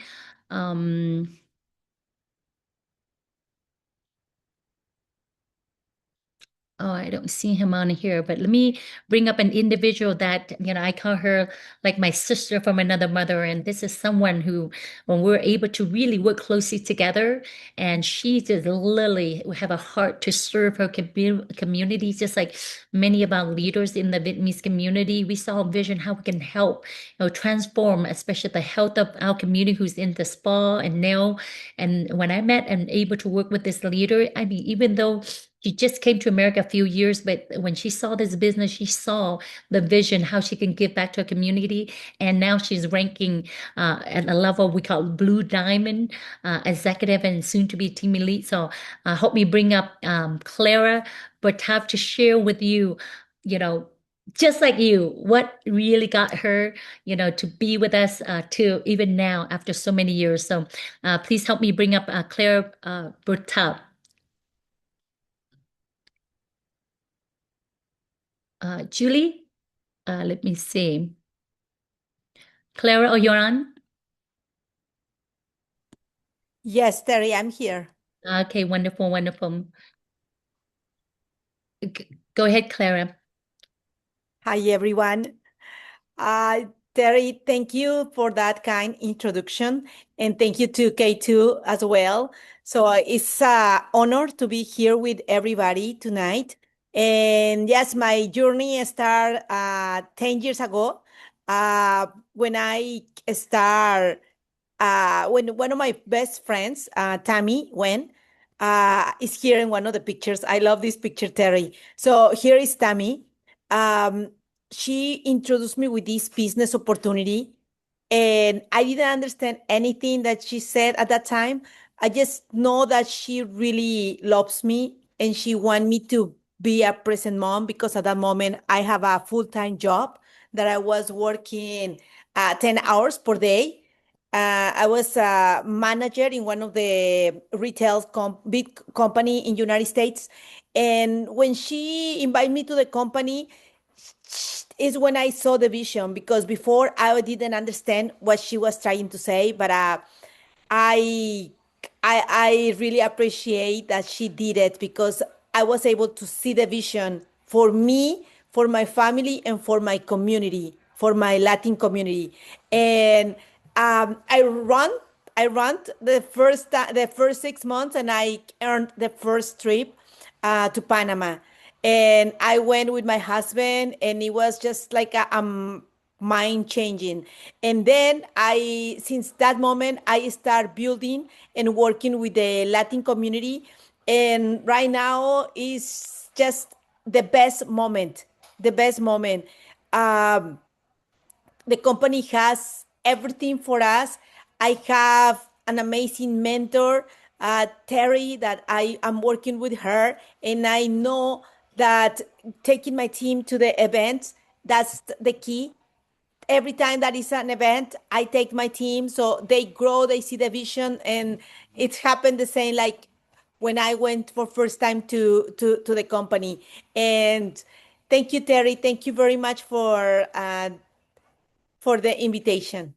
Oh, I don't see him on here, but let me bring up an individual that, I call her like my sister from another mother. And this is someone who, when we're able to really work closely together, and she just literally have a heart to serve her community, just like many of our leaders in the Vietnamese community. We saw a vision how we can help, transform, especially the health of our community who's in the spa and nail. And when I met and able to work with this leader, I mean, even though she just came to America a few years, but when she saw this business, she saw the vision, how she can give back to her community. And now she's ranking at a level we call Blue Diamond executive and soon to be team elite. So help me bring up Clara Bertav to share with you, just like you, what really got her, to be with us to even now after so many years. So please help me bring up Clara Bertav. Julie, let me see. Clara, or you're on? Yes, Terry, I'm here. Okay, wonderful, wonderful. Go ahead, Clara. Hi, everyone. Terry, thank you for that kind introduction, and thank you to K2 as well. So it's an honor to be here with everybody tonight. And yes, my journey started 10 years ago when I started when one of my best friends, Tammy Wen, is here in one of the pictures. I love this picture, Terry. So here is Tammy. Um, she introduced me with this business opportunity, and I didn't understand anything that she said at that time. I just know that she really loves me and she want me to be a present mom because at that moment I have a full-time job that I was working 10 hours per day. I was a manager in one of the big company in United States. And when she invited me to the company, is when I saw the vision because before I didn't understand what she was trying to say, but I I really appreciate that she did it because I was able to see the vision for me, for my family, and for my community, for my Latin community. And I run the first 6 months, and I earned the first trip to Panama. And I went with my husband, and it was just like a mind changing. And then since that moment, I start building and working with the Latin community. And right now is just the best moment, the best moment. Um, the company has everything for us. I have an amazing mentor, Terry, that I am working with her, and I know that taking my team to the events, that's the key. Every time that is an event, I take my team so they grow, they see the vision, and it's happened the same like when I went for first time to the company. And thank you, Terry. Thank you very much for the invitation.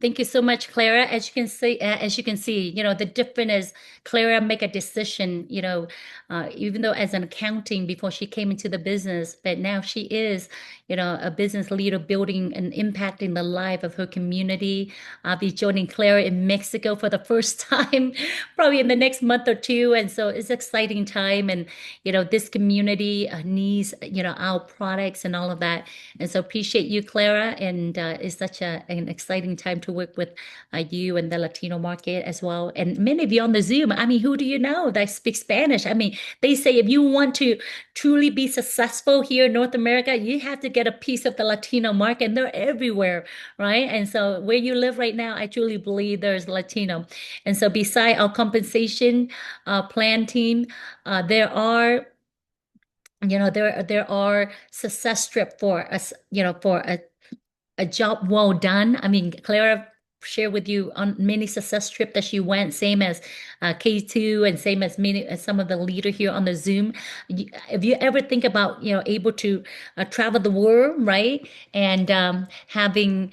Thank you so much, Clara. As you can see, the difference is Clara make a decision, even though as an accounting before she came into the business, but now she is, a business leader building and impacting the life of her community. I'll be joining Clara in Mexico for the first time, probably in the next month or two. And so it's exciting time. And, this community needs, our products and all of that. And so appreciate you, Clara. And it's such an exciting time to work with you and the Latino market as well. And many of you on the Zoom, I mean, who do you know that speak Spanish? I mean, they say if you want to truly be successful here in North America, you have to get a piece of the Latino market, and they're everywhere, right? And so where you live right now, I truly believe there's Latino. And so beside our compensation plan team, there are there are success strip for us, for a job well done. I mean, Clara shared with you on many success trip that she went, same as K2 and same as many as some of the leader here on the Zoom. If you ever think about, able to travel the world, right? And having,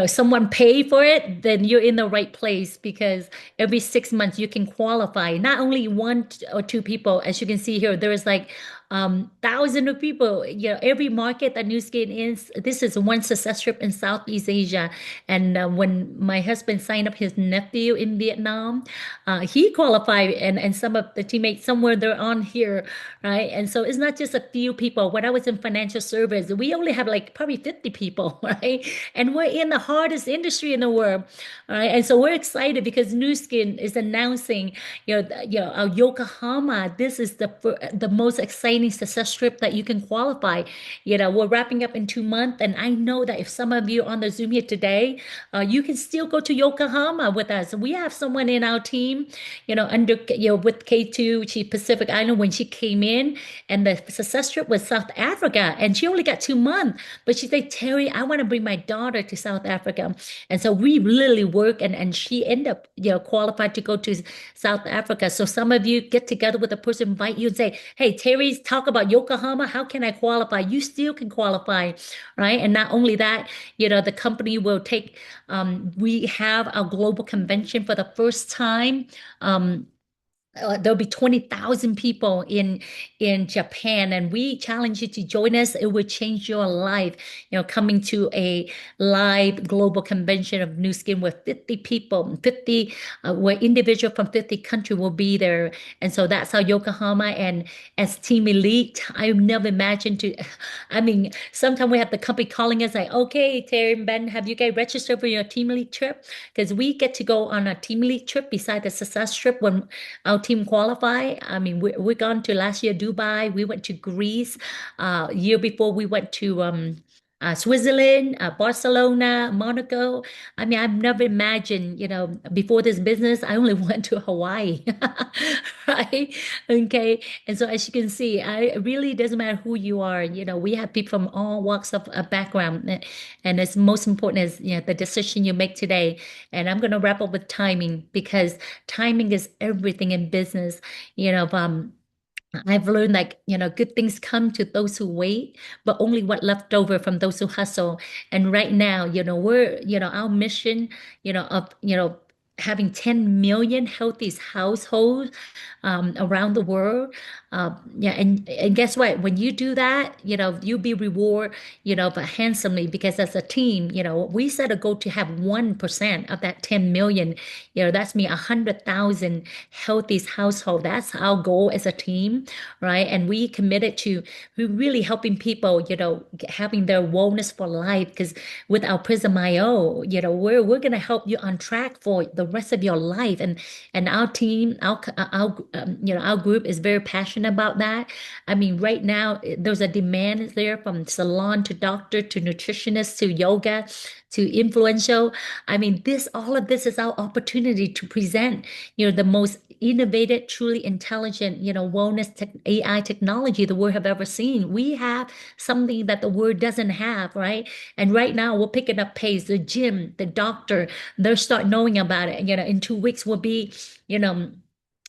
someone pay for it, then you're in the right place because every 6 months you can qualify. Not only one or two people, as you can see here, there is like thousands of people, every market that New Skin is. This is one success trip in Southeast Asia. And when my husband signed up his nephew in Vietnam, he qualified, and some of the teammates somewhere they're on here, right? And so it's not just a few people. When I was in financial service, we only have like probably 50 people, right? And we're in the hardest industry in the world, right? And so we're excited because New Skin is announcing, our Yokohama. This is the most exciting success trip that you can qualify. We're wrapping up in 2 months, and I know that if some of you on the Zoom here today, you can still go to Yokohama with us. We have someone in our team, with K2, she Pacific Island when she came in, and the success trip was South Africa, and she only got 2 months, but she said, Terry, I want to bring my daughter to South Africa. And so we literally work, and she ended up, qualified to go to South Africa. So some of you get together with a person, invite you and say, hey, Terry's talk about Yokohama. How can I qualify? You still can qualify, right? And not only that, the company will take, we have our global convention for the first time. there'll be 20,000 people in Japan, and we challenge you to join us. It will change your life. Coming to a live global convention of New Skin with 50 people, 50 where individual from 50 country will be there. And so that's how Yokohama and as Team Elite, I never imagined to. I mean, sometimes we have the company calling us like, okay, Terry and Ben, have you guys registered for your Team Elite trip? Because we get to go on a Team Elite trip beside the success trip when our team qualify. I mean, we gone to last year Dubai. We went to Greece. Year before we went to Switzerland, Barcelona, Monaco. I mean, I've never imagined, before this business, I only went to Hawaii, right? Okay. And so as you can see, it really doesn't matter who you are. We have people from all walks of background. And it's most important is, the decision you make today. And I'm going to wrap up with timing because timing is everything in business. I've learned like, good things come to those who wait, but only what left over from those who hustle. And right now, our mission, of, having 10 million healthy households around the world. Yeah, and guess what? When you do that, you'll be rewarded, but handsomely because as a team, we set a goal to have 1% of that 10 million. That's me 100,000 healthy household. That's our goal as a team, right? And we committed to we really helping people, having their wellness for life. Because with our Prism IO, we're gonna help you on track for the rest of your life. And our team, our group is very passionate about that. I mean, right now there's a demand there from salon to doctor to nutritionist to yoga to influential. I mean, all of this is our opportunity to present, the most innovative, truly intelligent, wellness AI technology the world have ever seen. We have something that the world doesn't have, right? And right now we're picking up pace. The gym, the doctor, they'll start knowing about it. In 2 weeks we'll be, you know,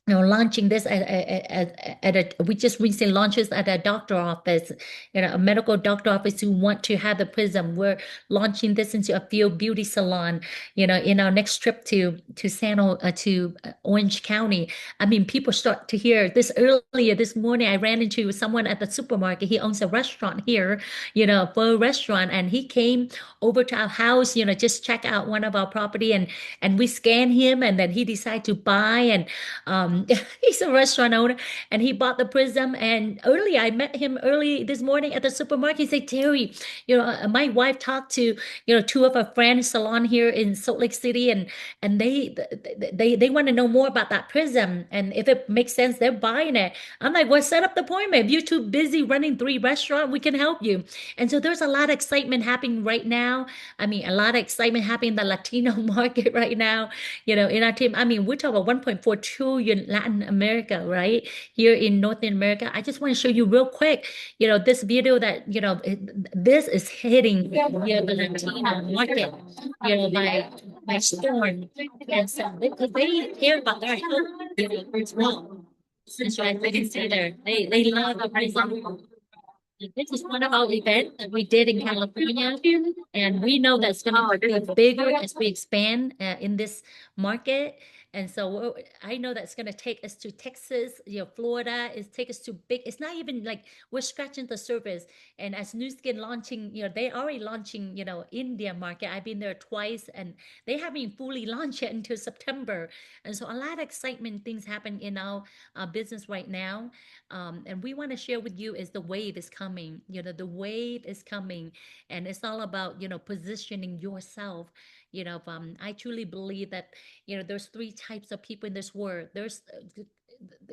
launching this we just recently launched this at a doctor office, a medical doctor office who want to have the prism. We're launching this into a field beauty salon, in our next trip to Orange County. I mean, people start to hear this earlier this morning. I ran into someone at the supermarket. He owns a restaurant here, for a restaurant, and he came over to our house, just check out one of our property, and we scanned him, and then he decided to buy. And he's a restaurant owner, and he bought the prism. And early, I met him early this morning at the supermarket. He said, Terry, my wife talked to, two of her friends salon here in Salt Lake City, and they want to know more about that prism. And if it makes sense, they're buying it. I'm like, well, set up the appointment. If you're too busy running 3 restaurants, we can help you. And so there's a lot of excitement happening right now. I mean, a lot of excitement happening in the Latino market right now, in our team. I mean, we're talking about 1.4 trillion Latin America, right? Here in North America. I just want to show you real quick, this video that, this is hitting, the Latino market, by storm. And so they care about their health, as well. That's right. We can see there. They love the present. This is one of our events that we did in California, and we know that's going to be bigger as we expand in this market. And so I know that's going to take us to Texas, Florida is take us to big. It's not even like we're scratching the surface. And as Nu Skin launching, they already launching, India market. I've been there twice, and they haven't fully launched yet until September. And so a lot of excitement things happen in our business right now. And we want to share with you is the wave is coming. The wave is coming, and it's all about, positioning yourself. I truly believe that, there's three types of people in this world. There's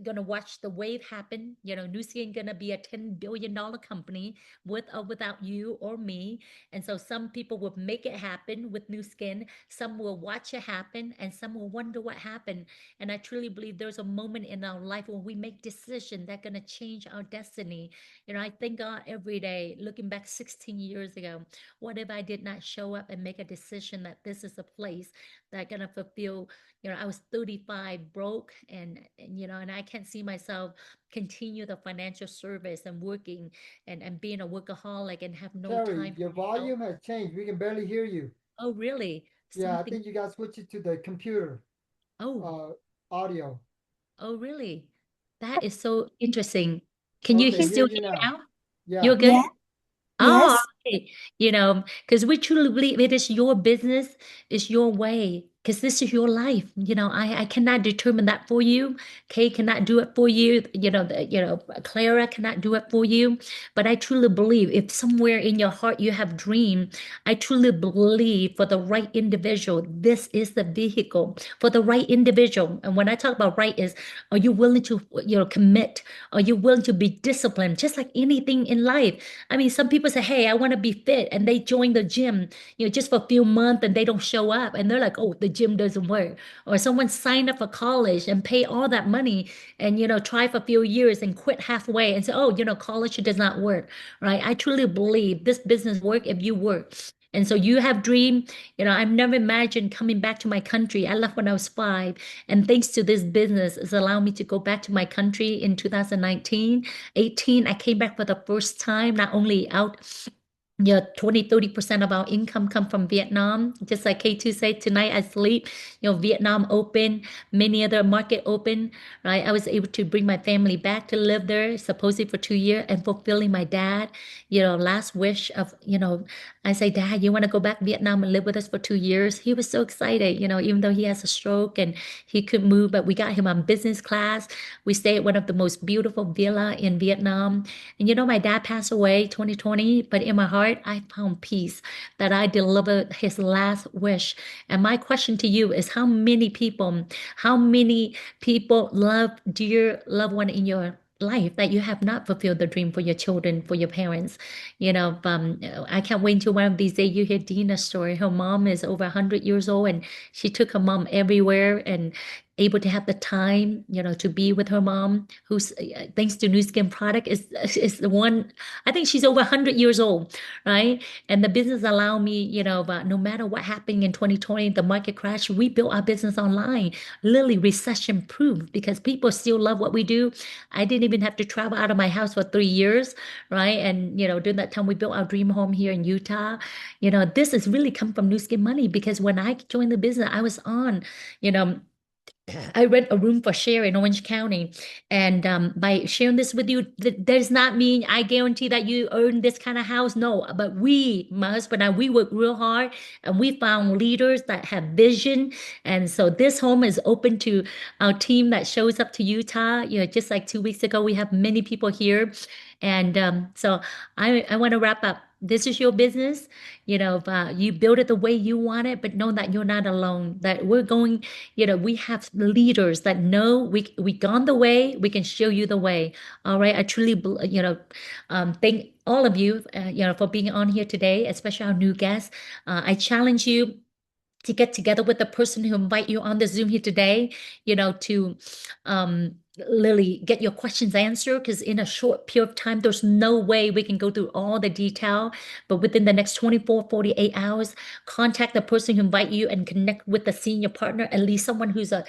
gonna watch the wave happen. Nu Skin gonna be a $10 billion company with or without you or me. And so some people will make it happen with Nu Skin. Some will watch it happen, and some will wonder what happened. And I truly believe there's a moment in our life when we make decisions that gonna change our destiny. I thank God every day, looking back 16 years ago, what if I did not show up and make a decision that this is a place that gonna fulfill. I was 35 broke, and I can't see myself continue the financial service and working and being a workaholic and have no Terry, time for your myself. volume has changed. We can barely hear you. Oh, really? Yeah, I Something. think you got to switch it to the computer Oh, uh audio. Oh, really? That is so interesting. Can you Okay, still hear hear you me now. now? Yeah. You're good? Yeah. Oh, Yes. okay. Because we truly believe it is your business, it's your way, because this is your life. I cannot determine that for you. Kay cannot do it for you. Clara cannot do it for you. But I truly believe if somewhere in your heart you have dream, I truly believe for the right individual, this is the vehicle for the right individual. And when I talk about right is, are you willing to, commit? Are you willing to be disciplined? Just like anything in life. I mean, some people say, "Hey, I want to be fit," and they join the gym, just for a few months and they don't show up. And they're like, "Oh, the gym doesn't work." Or someone signed up for college and pay all that money and, try for a few years and quit halfway and say, "Oh, college does not work," right? I truly believe this business work if you work. And so you have dream, I've never imagined coming back to my country. I left when I was 5. And thanks to this business, it's allowed me to go back to my country in 2019. 18, I came back for the first time, not only out, 20-30% of our income come from Vietnam. Just like K2 said, tonight I sleep, Vietnam open, many other market open, right? I was able to bring my family back to live there, supposedly for 2 years, and fulfilling my dad, last wish of, I say, "Dad, you want to go back to Vietnam and live with us for 2 years?" He was so excited, even though he has a stroke and he couldn't move, but we got him on business class. We stayed at one of the most beautiful villa in Vietnam. And my dad passed away 2020, but in my heart, I found peace that I delivered his last wish. And my question to you is how many people love dear loved one in your life that you have not fulfilled the dream for your children, for your parents? I can't wait until one of these days you hear Dina's story. Her mom is over 100 years old and she took her mom everywhere and able to have the time, to be with her mom, who's thanks to New Skin product is the one. I think she's over 100 years old, right? And the business allow me, but no matter what happened in 2020, the market crash, we built our business online, literally recession proof because people still love what we do. I didn't even have to travel out of my house for 3 years, right? And during that time, we built our dream home here in Utah. This has really come from New Skin Money because when I joined the business, I was on, you know. I rent a room for share in Orange County. And by sharing this with you, does not mean I guarantee that you earn this kind of house. No, but my husband and I, we work real hard and we found leaders that have vision. And so this home is open to our team that shows up to Utah. Just like 2 weeks ago, we have many people here. And so I want to wrap up. This is your business. You build it the way you want it, but know that you're not alone, that we're going, we have leaders that know we gone the way, we can show you the way. All right. I truly, thank all of you, for being on here today, especially our new guests. I challenge you to get together with the person who invite you on the Zoom here today, to literally get your questions answered. Because in a short period of time, there's no way we can go through all the detail. But within the next 24, 48 hours, contact the person who invite you and connect with the senior partner, at least someone who's a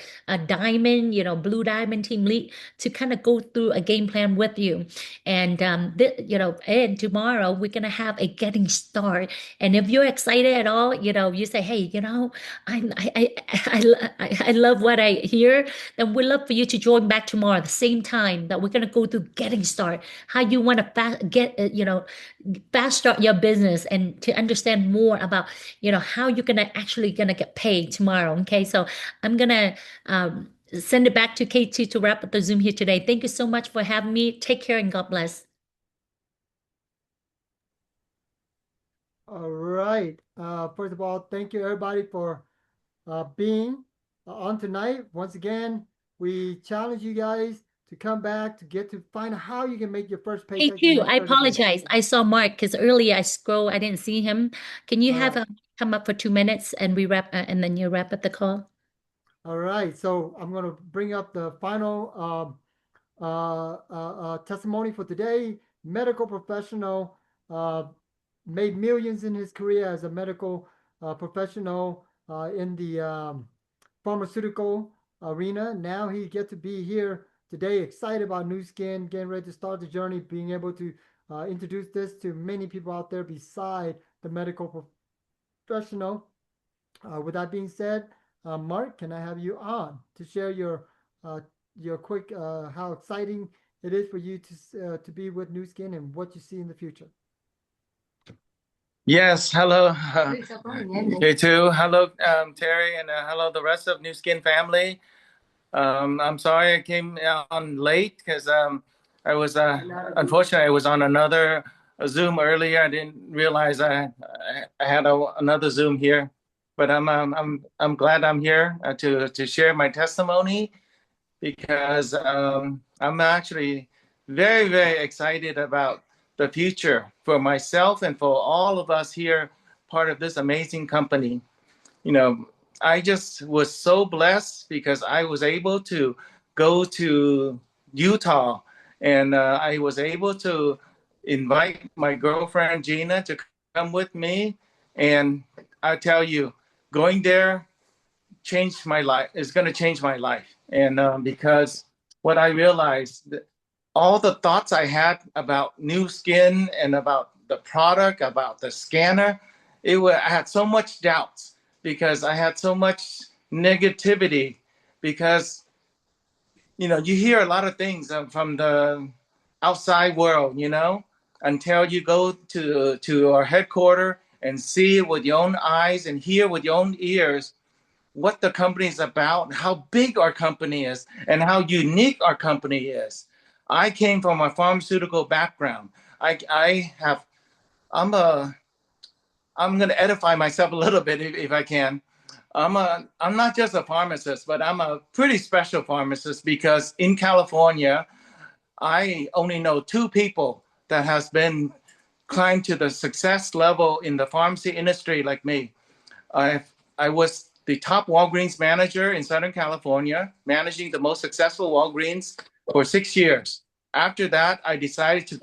diamond, blue diamond team lead, to kind of go through a game plan with you. And and tomorrow we're gonna have a getting start. And if you're excited at all, you say, "Hey, I love what I hear," then we'd love for you to join back tomorrow at the same time that we're going to go through getting started, how you want to fast start your business and to understand more about, how you're going to actually going to get paid tomorrow. Okay. So I'm going to, send it back to K2 to wrap up the Zoom here today. Thank you so much for having me. Take care and God bless. All right. First of all, thank you everybody for being on tonight. Once again, we challenge you guys to come back to get to find out how you can make your first paycheck the K2, next I 30 days. apologize. I saw Mark because earlier I scroll, I didn't see him. Can you All have right. him come up for 2 minutes and we wrap, and then you wrap up the call? All right. So I'm going to bring up the final testimony for today. Medical professional uh, made millions in his career as a medical professional in the pharmaceutical arena. Now he gets to be here today, excited about New Skin, getting ready to start the journey, being able to introduce this to many people out there beside the medical professional. With that being said, Mark, can I have you on to share your uh, your quick how exciting it is for you to be with New Skin and what you see in the future. Yes, hello. You too. Hello, Terry, and hello, the rest of New Skin family. I'm sorry I came on late because I was unfortunately I was on another Zoom earlier. I didn't realize I had another Zoom here, but I'm glad I'm here to share my testimony because I'm actually very excited about the future for myself and for all of us here, part of this amazing company. You know, I just was so blessed because I was able to go to Utah and I was able to invite my girlfriend Gina to come with me. And I tell you, going there changed my life. It's going to change my life. And because what I realized, that all the thoughts I had about New Skin and about the product, about the scanner, I had so much doubts because I had so much negativity because, you know, you hear a lot of things from the outside world, you know, until you go to our headquarters and see it with your own eyes and hear with your own ears what the company is about, how big our company is, and how unique our company is. I came from a pharmaceutical background. I have I'm going to edify myself a little bit if I can. I'm not just a pharmacist, but I'm a pretty special pharmacist because in California, I only know two people that has been climbed to the success level in the pharmacy industry like me. I was the top Walgreens manager in Southern California, managing the most successful Walgreens for 6 years. After that, I decided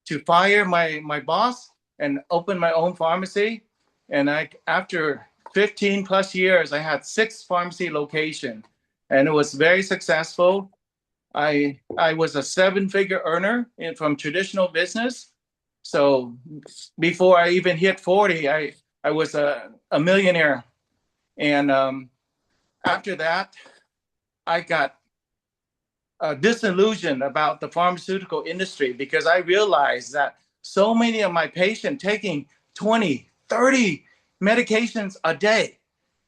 to fire my boss and open my own pharmacy. And after 15 plus years, I had 6 pharmacy locations, and it was very successful. I was a 7-figure earner from traditional business. So before I even hit 40, I was a millionaire. And after that, I got disillusioned about the pharmaceutical industry because I realized that so many of my patients taking 20, 30 medications a day,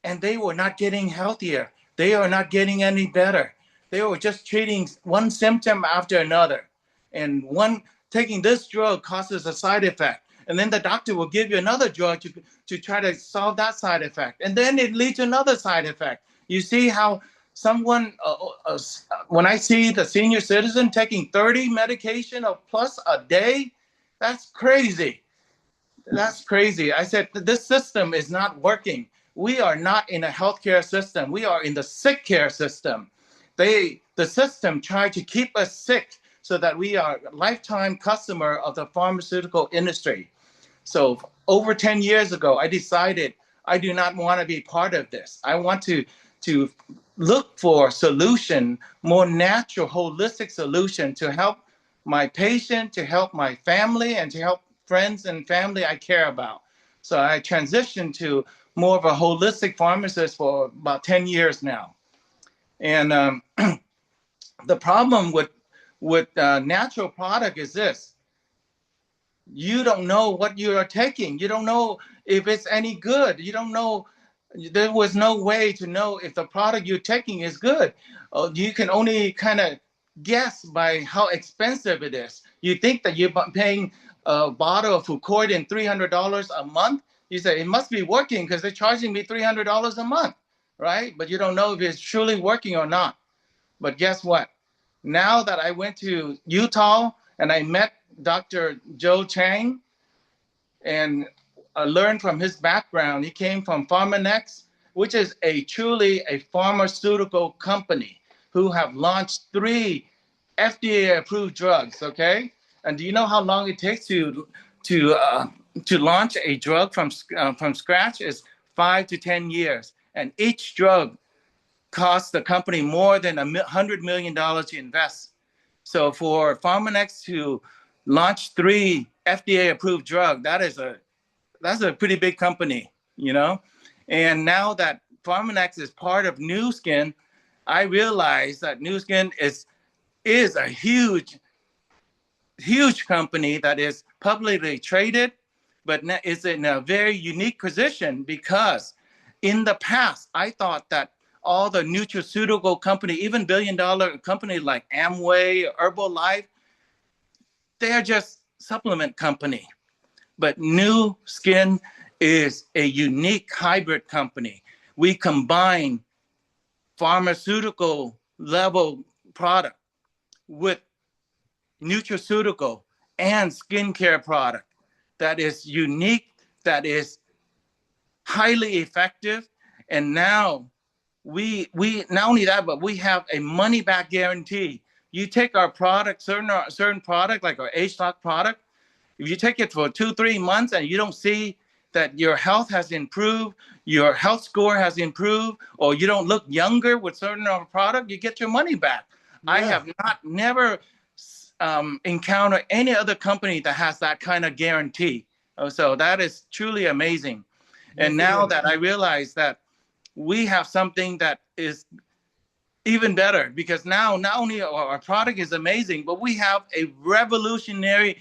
and they were not getting healthier. They are not getting any better. They were just treating one symptom after another. And one taking this drug causes a side effect. And then the doctor will give you another drug to try to solve that side effect. And then it leads to another side effect. You see how someone, when I see the senior citizen taking 30 medication or plus a day, that's crazy. That's crazy. I said, this system is not working. We are not in a healthcare system. We are in the sick care system. The system tried to keep us sick so that we are a lifetime customer of the pharmaceutical industry. So over 10 years ago, I decided I do not want to be part of this. I want to look for a solution, more natural, holistic solution to help my patient, to help my family, and to help friends and family I care about. So I transitioned to more of a holistic pharmacist for about 10 years now. And the problem with natural product is this: you don't know what you are taking. You don't know if it's any good. You don't know. There was no way to know if the product you're taking is good. You can only kind of guess by how expensive it is. You think that you're paying a bottle of Fucoidan $300 a month. You say it must be working because they're charging me $300 a month, right? But you don't know if it's truly working or not. But guess what? Now that I went to Utah and I met Dr. Joe Chang and learned from his background, he came from Pharmanex, which is truly a pharmaceutical company who have launched 3 FDA-approved drugs. Okay, and do you know how long it takes to launch a drug from scratch? Is 5 to 10 years, and each drug costs the company more than $100 million to invest. So for Pharmanex to launch 3 FDA-approved drugs, that's a pretty big company, you know. And now that Pharmanex is part of New Skin, I realized that Nu Skin is a huge company that is publicly traded, but is in a very unique position because in the past, I thought that all the nutraceutical company, even billion-dollar company like Amway, Herbalife, they are just supplement company. But Nu Skin is a unique hybrid company. We combine pharmaceutical level product with nutraceutical and skincare product that is unique, that is highly effective. And now we not only that, but we have a money back guarantee. You take our product, certain product like our H-Lock product, if you take it for 2-3 months and you don't see that your health has improved, your health score has improved, or you don't look younger with certain product, you get your money back. Yeah. I have never encountered any other company that has that kind of guarantee. So that is truly amazing. And now that I realize that we have something that is even better, because now not only our product is amazing, but we have a revolutionary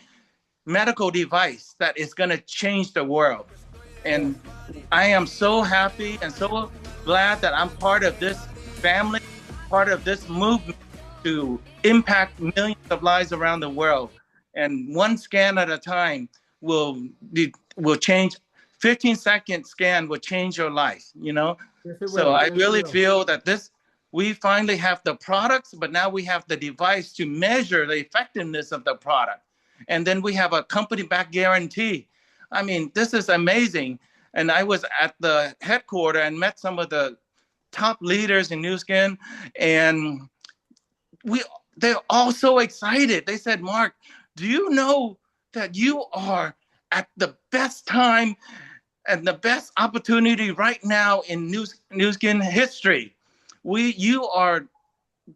medical device that is going to change the world. And I am so happy and so glad that I'm part of this family, part of this movement to impact millions of lives around the world. And one scan at a time will change. 15-second scan will change your life, you know? Yes, so I really feel that we finally have the products, but now we have the device to measure the effectiveness of the product. And then we have a company back guarantee. I mean, this is amazing. And I was at the headquarters and met some of the top leaders in Nu Skin, and they're all so excited. They said, Mark, do you know that you are at the best time and the best opportunity right now in Nu Skin history? You are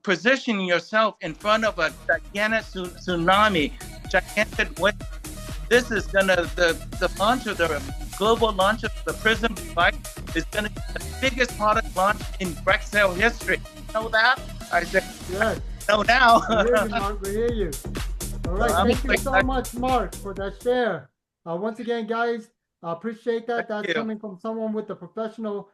positioning yourself in front of a gigantic tsunami, gigantic wave. This is the launch of the global launch of the Prism device is gonna be the biggest product launch in Brexel history. You know that? I said, yes. No, now. We hear you, Mark. We hear you. All right, thank you so much, Mark, for that share. Once again, guys, I appreciate that. That's coming from someone with a professional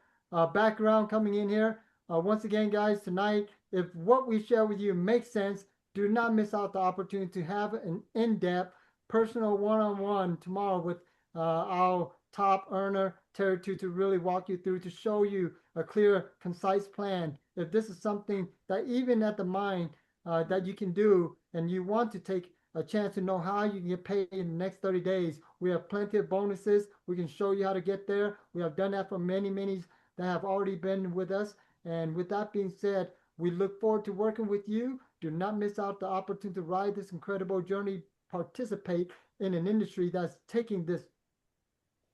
background coming in here. Once again, guys, tonight, if what we share with you makes sense, do not miss out the opportunity to have an in-depth personal one-on-one tomorrow with our top earner, Terry, to really walk you through, to show you a clear, concise plan. If this is something that even at the mind that you can do, and you want to take a chance to know how you can get paid in the next 30 days, we have plenty of bonuses. We can show you how to get there. We have done that for many that have already been with us. And with that being said, we look forward to working with you. Do not miss out the opportunity to ride this incredible journey, participate in an industry that's taking this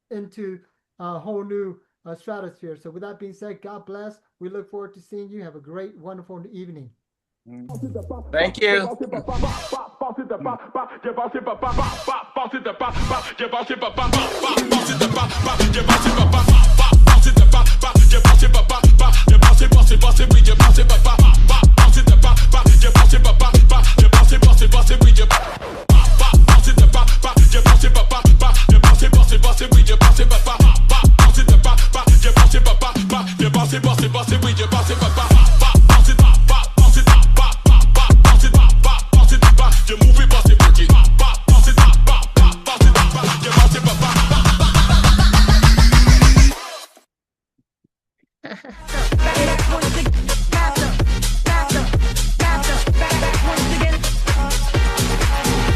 into a whole new stratosphere. So with that being said, God bless. We look forward to seeing you. Have a great, wonderful evening. Thank you. Bossy, bossy, bossy, we just bossy,